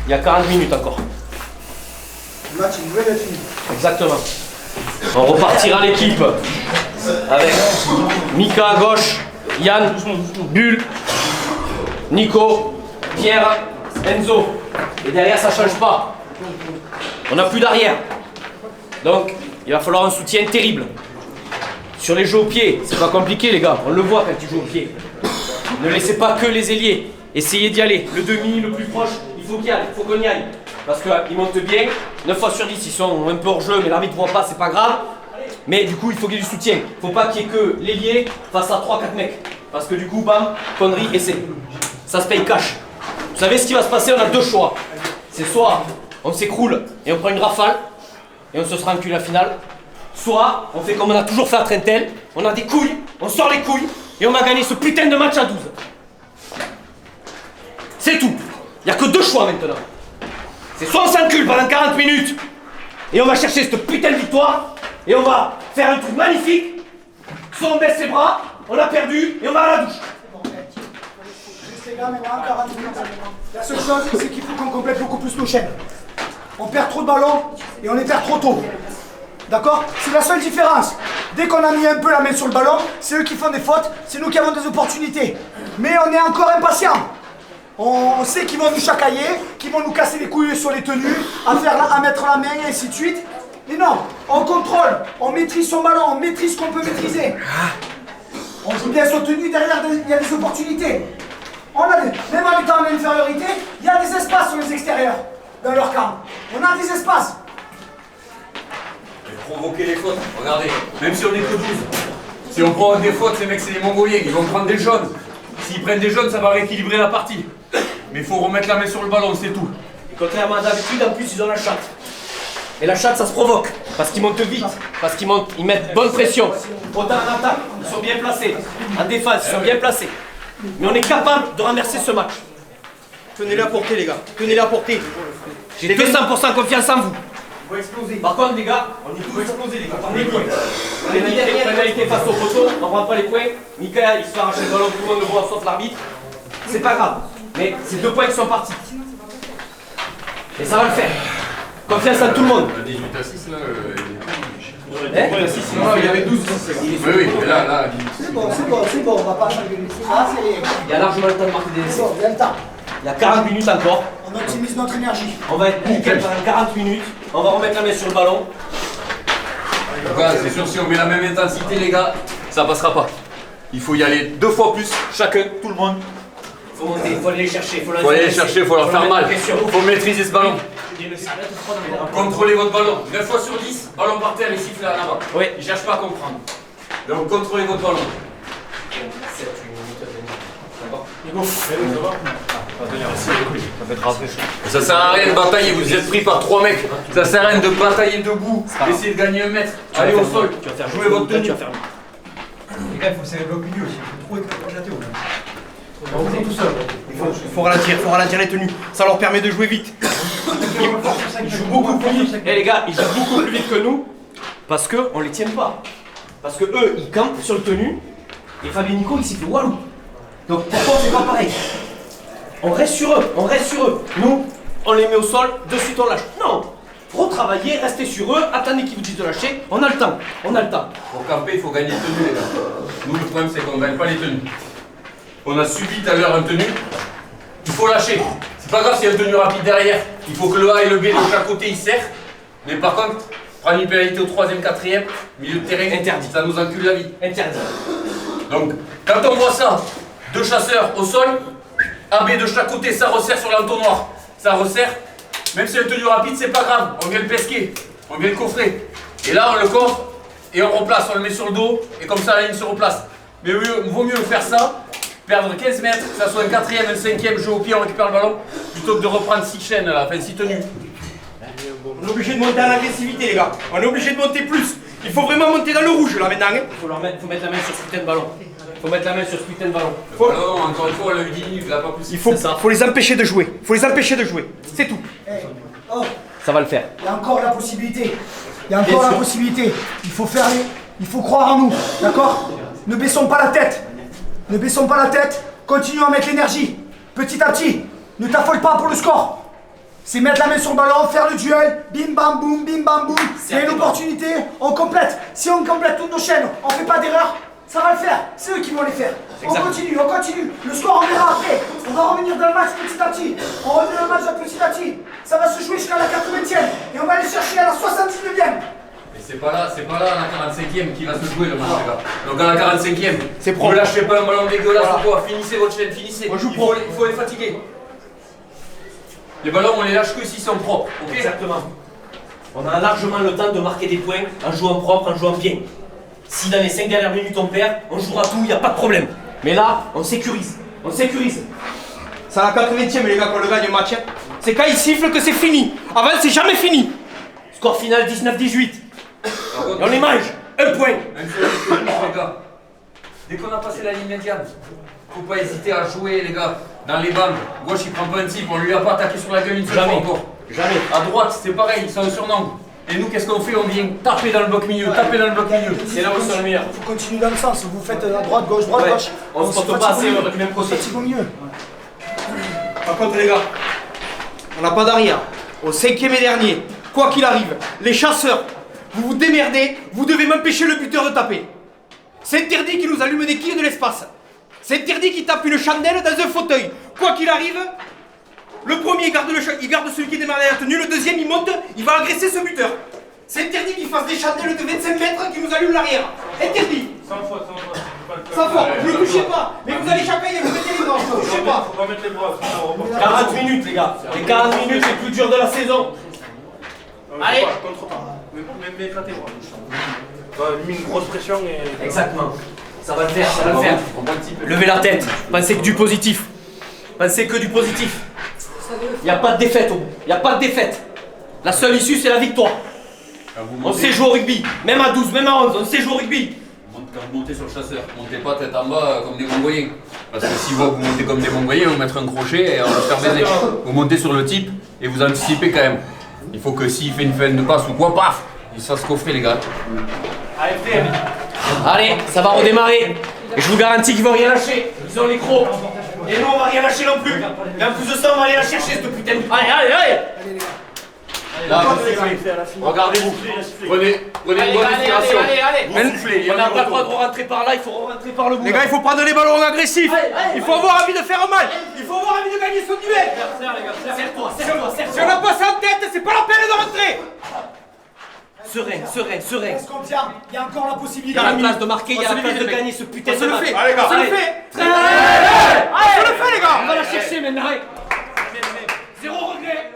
Speaker 13: Il y a 40 minutes encore.
Speaker 6: Le match, il devrait être fini.
Speaker 13: Exactement. On repartira l'équipe avec Mika à gauche, Yann, Bull, Nico, Pierre, Enzo. Et derrière, ça ne change pas. On n'a plus d'arrière. Donc, il va falloir un soutien terrible. Sur les jeux au pied, c'est pas compliqué les gars, on le voit quand tu joues au pied. Ne laissez pas que les ailiers, essayez d'y aller. Le demi, le plus proche, il faut qu'il y aille, il faut qu'on y aille. Parce qu'ils montent bien, 9 fois sur 10 ils sont un peu hors jeu, mais l'arbitre ne voit pas, c'est pas grave. Mais du coup, il faut qu'il y ait du soutien. Faut pas qu'il y ait que l'ailier face à 3-4 mecs. Parce que du coup, bam, connerie, essai. Ça se paye cash. Vous savez ce qui va se passer, on a deux choix. C'est soit on s'écroule et on prend une rafale et on se sera enculé à la finale. Soit on fait comme on a toujours fait à Trentel, on a des couilles, on sort les couilles et on va gagner ce putain de match à 12. C'est tout. Il n'y a que deux choix maintenant. C'est soit on s'encule pendant 40 minutes et on va chercher cette putain de victoire et on va faire un truc magnifique, soit on baisse ses bras, on a perdu et on va à la douche.
Speaker 6: Les gars, mais voilà, 40 minutes. La seule chose, c'est qu'il faut qu'on complète beaucoup plus nos chaînes. On perd trop de ballons et on les perd trop tôt. D'accord? C'est la seule différence. Dès qu'on a mis un peu la main sur le ballon, c'est eux qui font des fautes, c'est nous qui avons des opportunités. Mais on est encore impatients. On sait qu'ils vont nous chacailler, qu'ils vont nous casser les couilles sur les tenues, à mettre la main et ainsi de suite. Mais non, on contrôle, on maîtrise son ballon, on maîtrise ce qu'on peut maîtriser. On joue bien son tenue, derrière il y a des opportunités. Même en étant en infériorité, il y a des espaces sur les extérieurs, dans leur camp. On a des espaces.
Speaker 7: Provoquer les fautes, regardez, même si on est que 12. Si on provoque des fautes, ces mecs c'est des Mongoliens, ils vont prendre des jaunes. S'ils prennent des jaunes, ça va rééquilibrer la partie. Mais il faut remettre la main sur le ballon, c'est tout.
Speaker 13: Et contrairement à d'habitude, en plus ils ont la chatte. Et la chatte ça se provoque, parce qu'ils montent vite, parce qu'ils mettent bonne pression. Autant en attaque, ils sont bien placés. En défense, ils sont bien placés. Mais on est capable de renverser ce match. Tenez-le à portée les gars, tenez-le à portée. J'ai 200% confiance en vous. On va exploser. Par contre les gars, on est tous explosés les gars. On est points. On est pénalité face au poteau, on prend pas les points. Mika il se fait arracher le ballon, tout le monde le voit sauf l'arbitre. C'est pas grave. Mais c'est 2 points qui sont partis. Et ça va le faire. Confiance en tout le monde.
Speaker 7: 18 à 6 là.
Speaker 13: Non, il y avait 12.
Speaker 7: Oui, mais là.
Speaker 6: C'est bon, on va pas changer. Ah, c'est rien.
Speaker 13: Il y a largement le temps de marquer des essais.
Speaker 6: Il y a le temps.
Speaker 13: Il y a 40 minutes encore.
Speaker 6: On optimise notre énergie.
Speaker 13: On va être nickel pendant 40 minutes. On va remettre la main sur le ballon.
Speaker 7: C'est sûr, si on met la même intensité, les gars, ça passera pas. Il faut y aller 2 fois plus, chacun, tout le monde.
Speaker 13: Faut monter, faut aller les chercher.
Speaker 7: Faut aller les chercher, faut leur faire mal. Faut maîtriser ce ballon. Contrôlez votre ballon. 9 fois sur 10, ballon par terre et sifflet en avant.
Speaker 13: Oui.
Speaker 7: Ils cherchent pas à comprendre. Donc contrôlez votre ballon. Ça sert à rien de batailler, vous êtes pris par 3 mecs. Ça sert à rien de batailler debout, essayez de gagner 1 mètre. Allez au sol, jouez votre tenue.
Speaker 6: Les gars, il faut serrer le bloc milieu aussi. Il faut trop éclater au
Speaker 13: Il faut ralentir les tenues. Ça leur permet de jouer vite. Ils jouent beaucoup plus vite. Et les gars, ils jouent beaucoup plus vite que nous parce qu'on les tient pas. Parce que eux, ils campent sur le tenue et Fabien Nico, il s'est fait walou. Donc pourquoi on fait pas pareil? On reste sur eux, Nous, on les met au sol, de suite on lâche. Non, retravaillez, restez sur eux, attendez qu'ils vous disent de lâcher, on a le temps.
Speaker 7: Pour camper, il faut gagner les tenues, les gars. Nous, le problème, c'est qu'on ne gagne pas les tenues. On a subi tout à l'heure un tenue, il faut lâcher. C'est pas grave s'il y a un tenue rapide derrière. Il faut que le A et le B de chaque côté, ils serrent. Mais par contre, prendre une pénalité au 3e, 4e, milieu de terrain, interdit. Ça nous encule la vie.
Speaker 13: Interdit.
Speaker 7: Donc, quand on voit ça, 2 chasseurs au sol, AB de chaque côté, ça resserre sur l'entonnoir. Ça resserre. Même si le tenue rapide, c'est pas grave. On vient le pesquer. On vient le coffrer. Et là, on le coffre et on replace. On le met sur le dos et comme ça, la ligne se replace. Mais vaut mieux faire ça, perdre 15 mètres, que ça soit un 4e, un 5e, jeu au pied, on récupère le ballon, plutôt que de reprendre 6 chaînes là, enfin 6 tenues.
Speaker 13: On est obligé de monter en agressivité, les gars. On est obligé de monter plus. Il faut vraiment monter dans le rouge là maintenant. Faut mettre la main sur ce putain de ballon.
Speaker 7: Non, encore une fois, on l'a eu 10 minutes, là, pas plus.
Speaker 13: Il faut les empêcher de jouer. C'est tout. Ça va le faire.
Speaker 6: Il y a encore la possibilité. La possibilité. Il faut croire en nous. D'accord? Ne baissons pas la tête. Continuons à mettre l'énergie. Petit à petit. Ne t'affole pas pour le score. C'est mettre la main sur le ballon, faire le duel, bim bam boum, bim bam boum. Il y a une opportunité, on complète. Si on complète toutes nos chaînes, on fait pas d'erreur, ça va le faire. C'est eux qui vont les faire. On continue, on continue. Le score, on verra après. On va revenir dans le match petit à petit. On revient dans le match petit à petit. Ça va se jouer jusqu'à la 80e. Et on va aller chercher à la 79e.
Speaker 7: Mais c'est pas là à la 45e qui va se jouer le match, les gars. Donc à la 45e, c'est propre. Ne lâchez pas un ballon dégueulasse ou quoi. Finissez votre chaîne, finissez. Il faut les fatiguer. Les ballons, on les lâche que s'ils sont propres, ok?
Speaker 13: Exactement. On a largement le temps de marquer des points en jouant propre, en jouant bien. Si dans les 5 dernières minutes on perd, on jouera tout, il n'y a pas de problème. Mais là, on sécurise. On sécurise.
Speaker 5: C'est à la 80e, les gars, qu'on le gagne le match. C'est quand ils sifflent que c'est fini. Avant, c'est jamais fini.
Speaker 13: Score final 19-18. Et on les mange. Un point.
Speaker 7: Les gars. Dès qu'on a passé la ligne médiane, faut pas hésiter à jouer, les gars. Dans les bandes, gauche il prend pas un type, on lui a pas attaqué sur la gueule une seule fois encore.
Speaker 13: Jamais.
Speaker 7: À droite, c'est pareil, c'est un surnombre. Et nous, qu'est-ce qu'on fait? On vient taper dans le bloc milieu, taper dans le bloc milieu.
Speaker 13: C'est là où c'est le meilleur.
Speaker 6: Faut continuer dans le sens, vous faites à droite, gauche, droite, gauche.
Speaker 13: On se porte pas assez avec le même procès.
Speaker 6: C'est mieux.
Speaker 5: Par contre, les gars, on n'a pas d'arrière. Au 5e et dernier, quoi qu'il arrive, les chasseurs, vous vous démerdez, vous devez m'empêcher le buteur de taper. C'est interdit qu'il nous allume des quilles de l'espace. C'est interdit qu'il tape une chandelle dans un fauteuil. Quoi qu'il arrive, le premier il garde celui qui démarre la tenue, le deuxième il monte, il va agresser ce buteur. C'est interdit qu'il fasse des chandelles de 25 mètres qui nous allument l'arrière. Interdit.
Speaker 15: Sans faute.
Speaker 5: Sans faute, ne le touchez pas. Mais vous allez chacun et vous mettez les bras, ne le touchez pas.
Speaker 15: Faut pas mettre les bras.
Speaker 13: 40 minutes, les gars. Les 40 minutes les plus dures de la saison. Allez.
Speaker 15: Mais éclatez bras. Une grosse pression et...
Speaker 13: Exactement. Ça va le faire, ça va le faire. Levez la tête. Pensez que du positif. Pensez que du positif. Il n'y a pas de défaite, il n'y a pas de défaite. La seule issue, c'est la victoire. On sait jouer au rugby. Même à 12, même à 11, on sait jouer au rugby.
Speaker 7: Quand vous montez sur le chasseur, montez pas tête en bas comme des Mongoyens. Parce que si vous montez comme des Mongoyens, on va mettre un crochet et on va se faire baiser. Vous montez sur le type et vous anticipez quand même. Il faut que s'il fait une fin de passe ou quoi, paf, il se fasse coffrer, les gars.
Speaker 13: Allez, ça va redémarrer. Et je vous garantis qu'ils vont rien lâcher. Ils ont les crocs. Et nous, on va rien lâcher non plus. Et en plus de ça, on va aller la chercher, cette putain de... Allez.
Speaker 7: Là, regardez-vous. Prenez une bonne inspiration.
Speaker 13: Allez. On n'a pas le droit de rentrer par là, il faut rentrer par le bout.
Speaker 5: Les gars, il faut prendre les ballons agressifs. Il faut avoir envie de faire mal. Il faut avoir envie de gagner son duel.
Speaker 13: Serre-toi.
Speaker 5: Si on n'a pas ça en tête, c'est pas la peine de rentrer.
Speaker 13: Serein.
Speaker 6: Est-ce qu'on tient? Il y a encore la possibilité.
Speaker 13: Il y a la place de marquer, il y a la place de gagner ce putain de match.
Speaker 5: Allez, les gars.
Speaker 13: On le
Speaker 5: fait, les gars.
Speaker 13: On va la chercher maintenant. Zéro regret.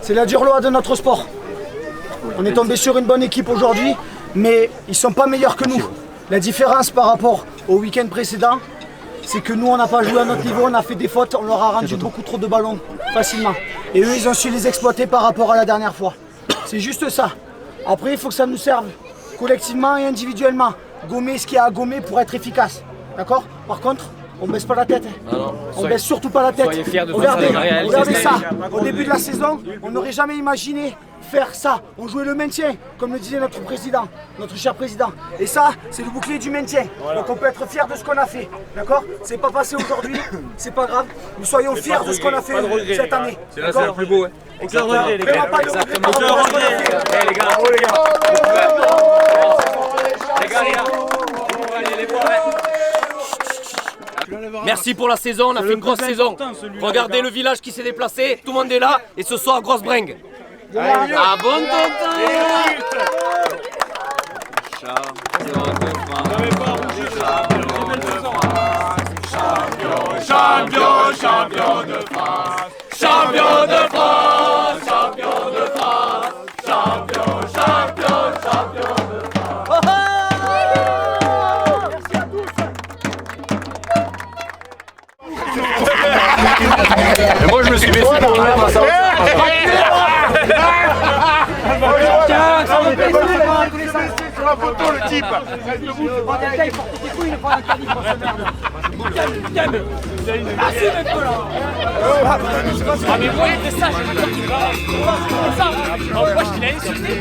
Speaker 6: C'est la dure loi de notre sport. On est tombé sur une bonne équipe aujourd'hui, mais ils ne sont pas meilleurs que nous. La différence par rapport au week-end précédent, c'est que nous on n'a pas joué à notre niveau, on a fait des fautes, on leur a rendu beaucoup trop de ballons facilement. Et eux ils ont su les exploiter par rapport à la dernière fois. C'est juste ça. Après il faut que ça nous serve collectivement et individuellement. Gommer ce qu'il y a à gommer pour être efficace. D'accord? Par contre, on baisse pas la tête. On baisse surtout pas la tête. Regardez ça. Au début de la saison, on n'aurait jamais imaginé faire ça. On jouait le maintien, comme le disait notre président, notre cher président. Et ça, c'est le bouclier du maintien. Donc on peut être fier de ce qu'on a fait. D'accord? C'est pas passé aujourd'hui, c'est pas grave. Nous soyons fiers de ce qu'on a fait cette année.
Speaker 7: C'est là, c'est le plus beau.
Speaker 6: Aucun regret, les gars.
Speaker 7: Exactement. Aucun regret. Les gars, bravo les gars. Les gars.
Speaker 13: Merci pour la saison, on a fait une grosse saison. Regardez le village qui s'est déplacé, tout le monde est là et ce soir grosse bringue. Ah bon tonton.
Speaker 15: Champion de France, champion de France, champion de France, champion de France.
Speaker 7: Et moi je me suis baissé pour revenir à ça.
Speaker 15: Tiens, ça me fait sur la photo le type.
Speaker 8: Ah mais voyez que ça, j'ai pas dit ça. Moi je l'ai insulté.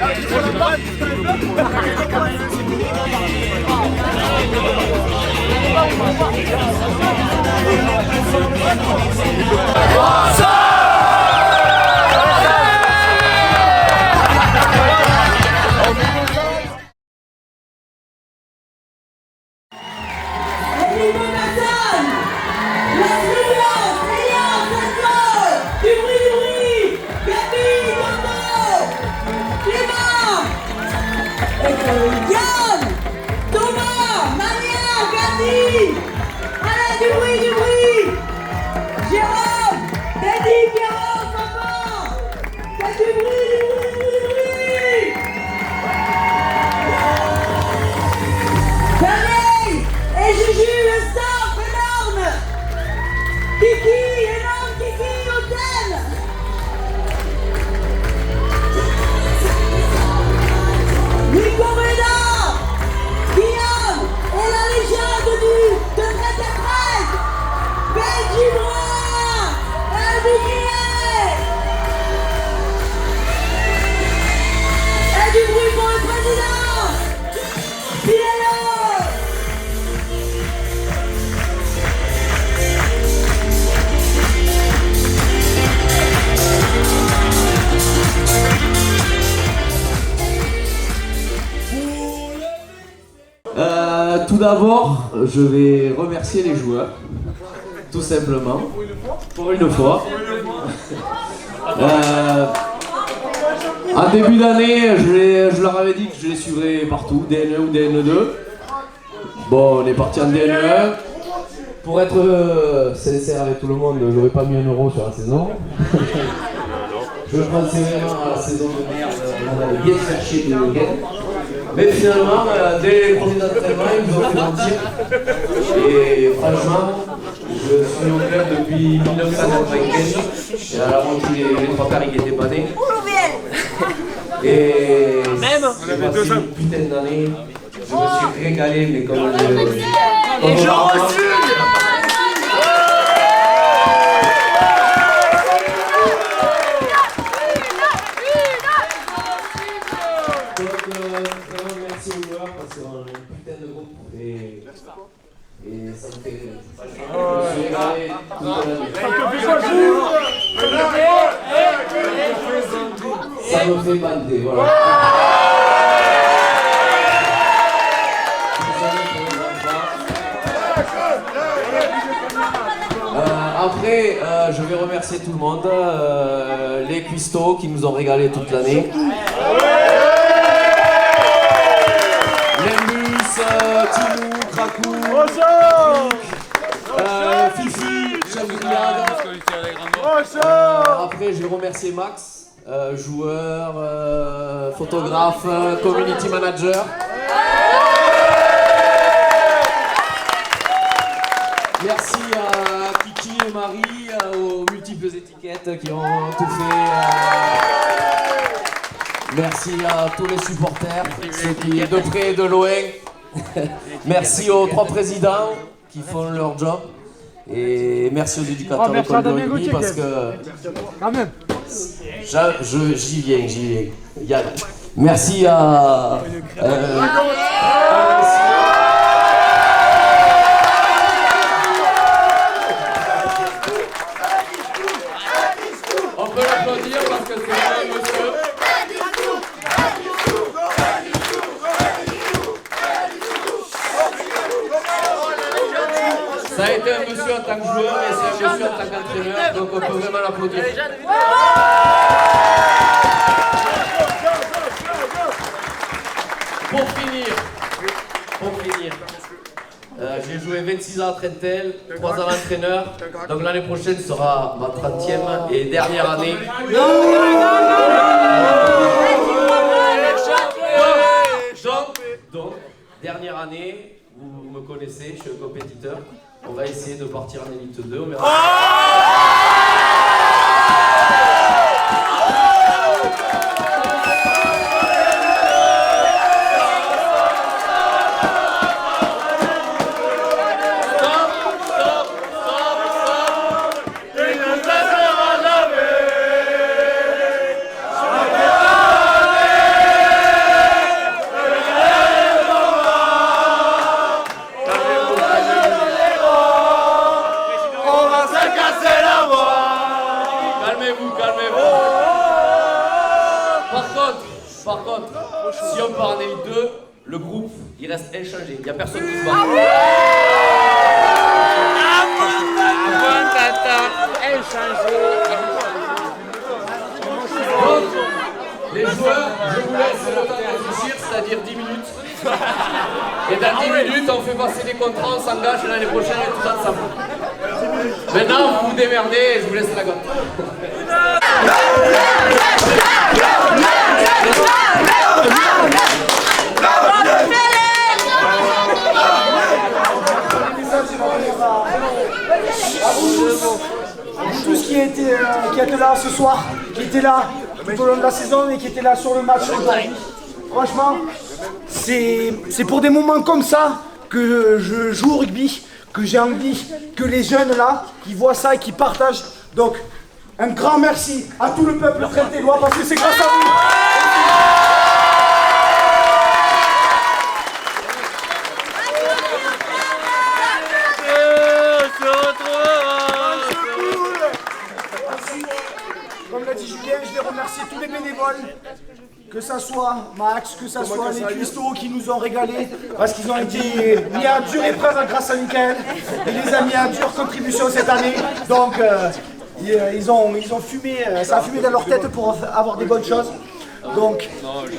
Speaker 16: Yann, Thomas, Mania, Gandhi, allez du bruit, Jérôme, Teddy, Pierrot, Papa, faites du bruit. Camille et Juju, le staff énorme, Kiki, énorme Kiki, hôtel. Nico Ménard, Guillaume et la légende de l'interprète, Benji Brun, un bouclier. Et du bruit pour le président, il est là.
Speaker 17: Tout d'abord, je vais remercier les joueurs, tout simplement, pour une fois. En début d'année, je leur avais dit que je les suivrais partout, DN1 ou DN2. Bon, on est parti en DN1. Pour être sincère avec tout le monde, je n'aurais pas mis 1 euro sur la saison. Je pensais vraiment à la saison de merde, on avait bien cherché de week-end. Mais finalement, dès les premiers entraînements, ils nous ont fait mentir. Et franchement, je suis au club depuis 1995. Et alors, les 3 quarts, ils n'étaient pas nés. Et j'ai passé une putain d'année. Je me suis régalé, mais comme
Speaker 15: Et je reçu.
Speaker 17: Et ça me fait je me suis régalé toute l'année. Ça me fait bander, voilà. Après, je vais remercier tout le monde, les cuistots qui nous ont régalé toute l'année. Timou, Krakou, Fifi, fusillade. Après, je vais remercier Max, joueur, photographe, community manager. Merci à Kiki et Marie, aux multiples étiquettes qui ont tout fait. Merci à tous les supporters, ceux qui de près et de loin. Merci aux 3 présidents qui font leur job. Et merci aux éducateurs de l'école de rugby parce que...
Speaker 12: Quand même.
Speaker 17: J'y viens. Merci à... On peut l'applaudir parce que c'est un monsieur. Ça a été un monsieur en tant que joueur et c'est un monsieur en tant qu'entraîneur, donc on peut vraiment l'applaudir. Pour finir, j'ai joué 26 ans à Trentel, 3 ans d'entraîneur, donc l'année prochaine sera ma 30e et dernière année. Donc, dernière année, vous me connaissez, je suis un compétiteur. On va essayer de partir en Elite 2, on verra. Par contre, si on part en Elite 2, le groupe, il reste inchangé. Il n'y a personne qui se bat. Donc, les joueurs, je vous laisse le temps de réfléchir, c'est-à-dire 10 minutes. Et dans 10 minutes, on fait passer des contrats, on s'engage l'année prochaine et tout ensemble. Maintenant, vous vous démerdez et je vous laisse la gomme.
Speaker 6: Tous qui étaient là ce soir, qui étaient là tout au long de la saison et qui étaient là sur le match aujourd'hui. Franchement, c'est pour des moments comme ça que je joue au rugby, que j'ai envie que les jeunes là, qui voient ça et qui partagent. Donc, un grand merci à tout le peuple trentellois parce que c'est grâce à vous. Comme l'a dit Julien, je vais remercier tous les bénévoles, que ça soit Max, que ça soit les cuistots qui nous ont régalés, parce qu'ils ont été mis à dure épreuve grâce à Michael, et les a mis à dure contribution cette année. Donc ils ont fumé, ça a fumé dans leur tête pour avoir des bonnes choses. Donc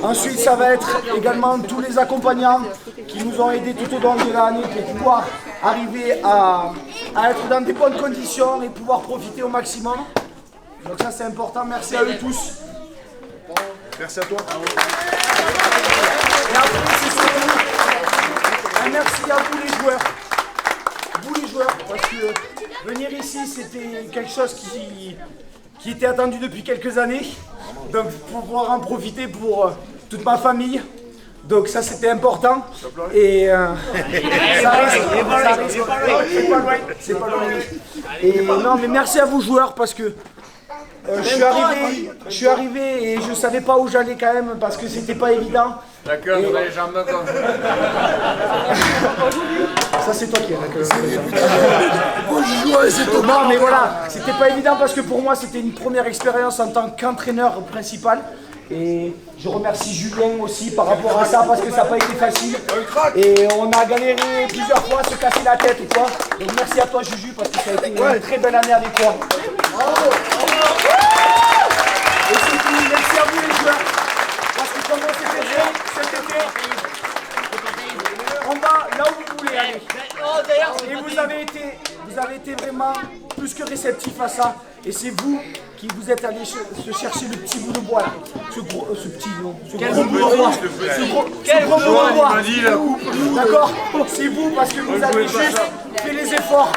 Speaker 6: ensuite ça va être également tous les accompagnants qui nous ont aidés tout au long de l'année pour pouvoir arriver à être dans des bonnes conditions et pouvoir profiter au maximum. Donc ça c'est important, merci à eux tous. Merci à toi. Et après c'est surtout un merci à vous les joueurs. Vous les joueurs, parce que venir ici c'était quelque chose qui était attendu depuis quelques années. Donc pour pouvoir en profiter pour toute ma famille. Donc ça c'était important. Et ça reste, c'est pas loin. Et non mais merci à vous joueurs parce que je suis arrivé et je savais pas où j'allais quand même parce que c'était pas évident.
Speaker 15: La queue sur les jambes comme
Speaker 6: ça c'est toi qui as la queue. Moi je joue c'est Thomas. Non mais voilà, c'était pas évident parce que pour moi c'était une première expérience en tant qu'entraîneur principal. Et je remercie Julien aussi par rapport à ça parce que ça n'a pas été facile. Et on a galéré plusieurs fois, se casser la tête ou quoi. Donc merci à toi Juju parce que ça a été une très belle année avec toi. Et surtout merci à vous les joueurs. Parce que comme on s'était dit cet été, on va là où vous voulez aller. Et vous avez été vraiment plus que réceptifs à ça. Et c'est vous qui vous êtes allés se chercher le petit bout de bois là. Ce gros bout de bois. Quel gros bout de bois. D'accord? C'est vous parce que vous avez juste fait les efforts.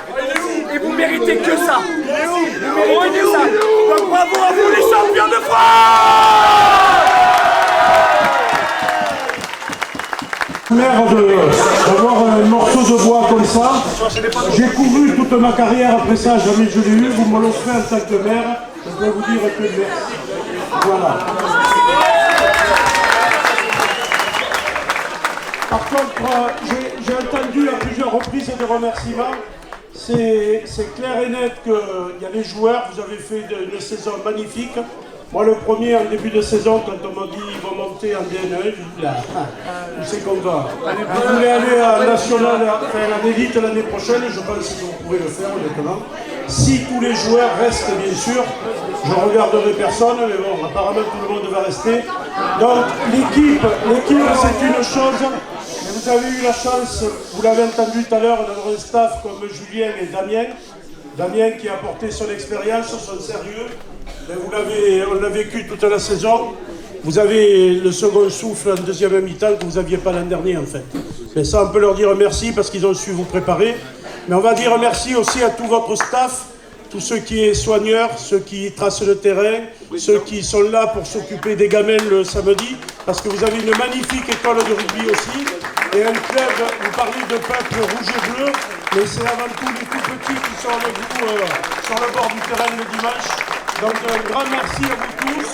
Speaker 6: Et vous méritez que ça. Vous méritez que ça. Donc bravo à vous les champions de France!
Speaker 10: D'avoir un morceau de bois comme ça. J'ai couru toute ma carrière, après ça, jamais je l'ai eu. Vous me l'offrez en tant que maire, je peux vous dire que merci. Voilà. Par contre, j'ai entendu à plusieurs reprises des remerciements. C'est clair et net qu'il y a des joueurs, vous avez fait une saison magnifique. Moi, le premier, en début de saison, quand on m'a dit qu'ils vont monter en DN1, je dis là, où c'est qu'on va? Vous voulez aller à National, enfin à l'élite l'année prochaine, je pense que vous pourrez le faire, honnêtement. Si tous les joueurs restent, bien sûr, je ne regarderai personne, mais bon, apparemment tout le monde va rester. Donc, l'équipe, c'est une chose. Et vous avez eu la chance, vous l'avez entendu tout à l'heure, d'avoir un staff comme Julien et Damien. Damien qui a apporté son expérience, son sérieux. On l'a vécu toute la saison. Vous avez le second souffle en deuxième mi-temps que vous n'aviez pas l'an dernier en fait. Mais ça, on peut leur dire merci parce qu'ils ont su vous préparer. Mais on va dire merci aussi à tout votre staff, tous ceux qui sont soigneurs, ceux qui tracent le terrain, ceux qui sont là pour s'occuper des gamins le samedi, parce que vous avez une magnifique école de rugby aussi. Et un club, vous parlez de peuple rouge et bleu, mais c'est avant tout les tout petits qui sont avec vous sur le bord du terrain le dimanche. Donc un grand merci à vous tous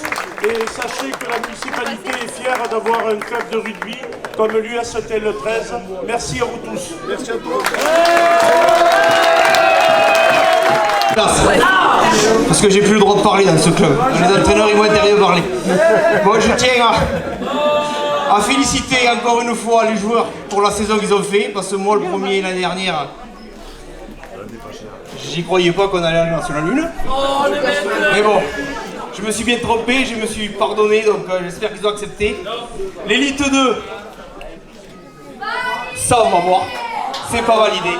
Speaker 10: et sachez que la municipalité est fière d'avoir un club de rugby comme l'USTL 13. Merci à vous tous. Merci à tous.
Speaker 1: Parce que j'ai plus le droit de parler dans ce club. Les entraîneurs ils vont interdire de parler. Bon, je tiens à féliciter encore une fois les joueurs pour la saison qu'ils ont fait, parce que moi le premier l'année dernière, j'y croyais pas qu'on allait aller en National 1. Mais bon, je me suis bien trompé, je me suis pardonné, donc j'espère qu'ils ont accepté. L'élite 2, ça on va voir, c'est pas validé.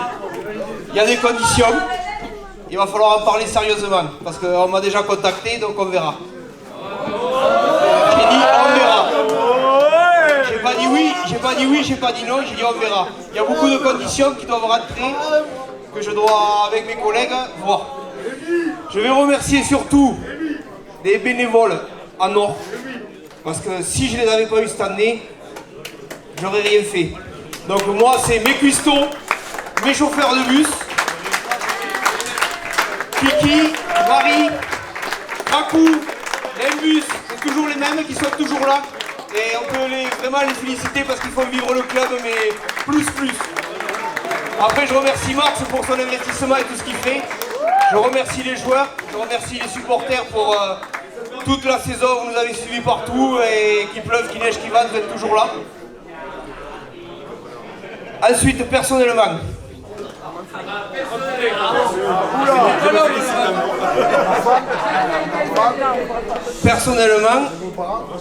Speaker 1: Il y a des conditions, il va falloir en parler sérieusement, parce qu'on m'a déjà contacté, donc on verra. J'ai dit on verra. J'ai pas dit oui, j'ai pas dit non, j'ai dit on verra. Il y a beaucoup de conditions qui doivent rentrer, que je dois, avec mes collègues, voir. Je vais remercier surtout les bénévoles en or, parce que si je ne les avais pas eu cette année, j'aurais rien fait. Donc moi, c'est mes cuistots, mes chauffeurs de bus, Kiki, Marie, Kakou, les bus, c'est toujours les mêmes qui sont toujours là. Et on peut vraiment les féliciter parce qu'ils font vivre le club, mais plus. Après, je remercie Max pour son investissement et tout ce qu'il fait. Je remercie les joueurs, je remercie les supporters pour toute la saison. Vous nous avez suivis partout et qu'il pleuve, qu'il neige, qu'il vente, vous êtes toujours là. Ensuite, personnellement,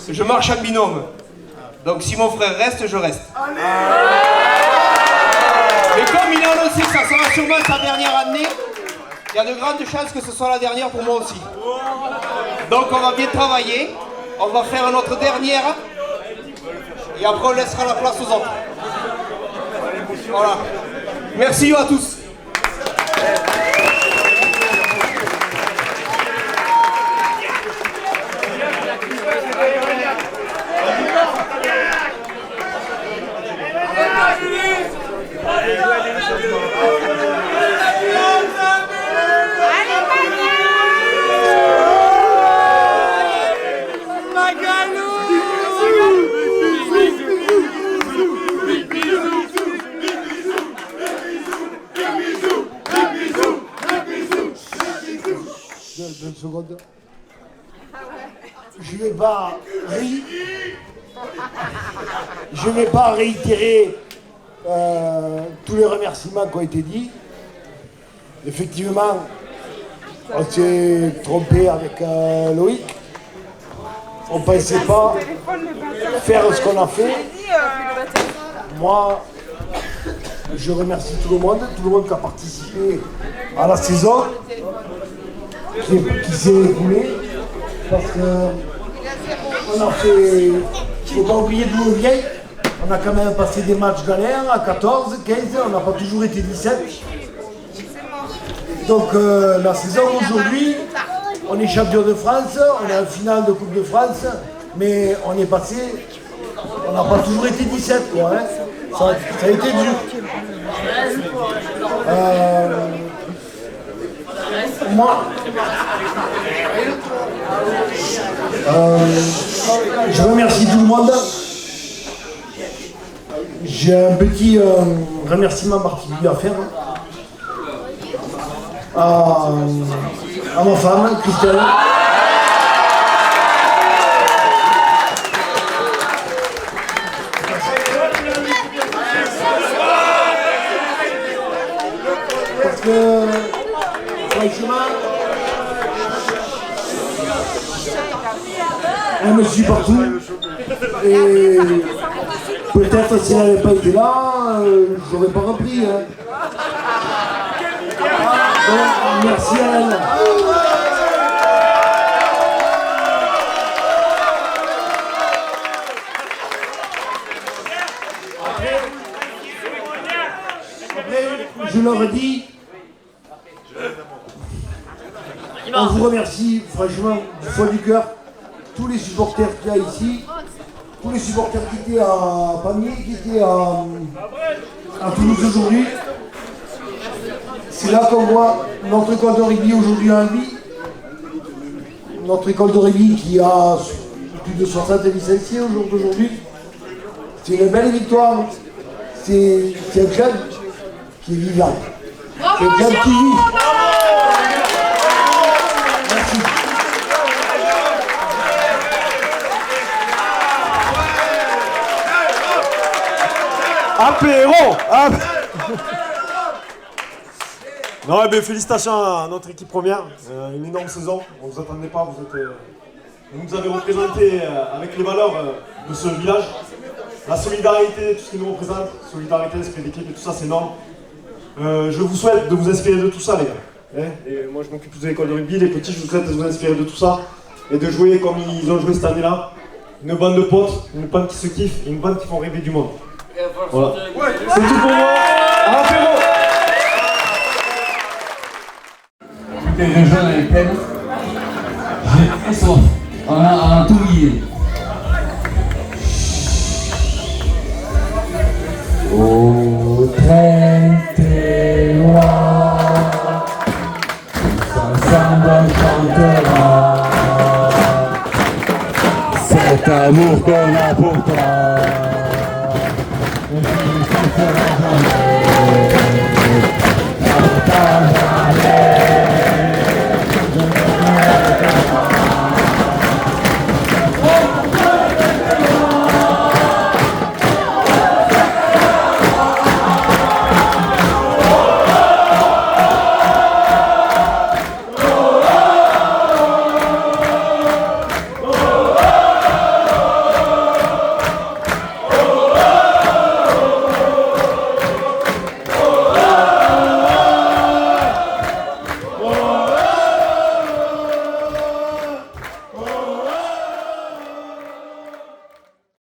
Speaker 1: je marche en binôme. Donc si mon frère reste, je reste. Mais comme il a annoncé que ça sera sûrement sa dernière année, il y a de grandes chances que ce soit la dernière pour moi aussi. Donc on va bien travailler, on va faire notre dernière, et après on laissera la place aux autres. Voilà. Merci à tous.
Speaker 18: Deux secondes. Je vais pas réitérer tous les remerciements qui ont été dits. Effectivement, on s'est trompé avec Loïc. On ne pensait pas faire ce qu'on a fait. Moi, je remercie tout le monde qui a participé à la saison qui s'est écoulée. Parce qu'on a fait, il ne faut pas oublier d'où on vient. On a quand même passé des matchs galères à 14, 15, on n'a pas toujours été 17. Donc la saison aujourd'hui, on est champion de France, on est en finale de Coupe de France, mais on est passé, on n'a pas toujours été 17 quoi. Hein. Ça a été dur. Moi, je remercie tout le monde. J'ai un petit remerciement particulier à faire à ma femme, Christelle. Parce que, franchement, elle me suit partout. Et peut-être si elle n'avait pas été là, je n'aurais pas repris. Hein. Donc, merci à elle. Après, je leur ai dit, on vous remercie franchement du fond du cœur, tous les supporters qu'il y a ici, tous les supporters qui étaient à Pamiers, qui étaient à Toulouse aujourd'hui. C'est là qu'on voit notre école de rugby aujourd'hui en Albi. Notre école de rugby qui a plus de 60 licenciés au jour d'aujourd'hui. C'est une belle victoire. C'est un club qui est vivant. C'est un club qui vit. Merci.
Speaker 19: Apéro. Non, mais félicitations à notre équipe première, une énorme saison, on ne vous attendait pas, vous nous avez représenté avec les valeurs de ce village, la solidarité, tout ce qui nous représente, solidarité, esprit d'équipe et tout ça c'est énorme. Je vous souhaite de vous inspirer de tout ça les gars. Et moi je m'occupe plus de l'école de rugby, les petits je vous souhaite de vous inspirer de tout ça et de jouer comme ils ont joué cette année-là, une bande de potes, une bande qui se kiffe et une bande qui font rêver du monde. Voilà, c'est tout pour moi, à l'apéro.
Speaker 17: Les jeunes avec peine, j'ai très soif, on a tout lié. Au très loin, ensemble chantera cet amour qu'on a pour toi.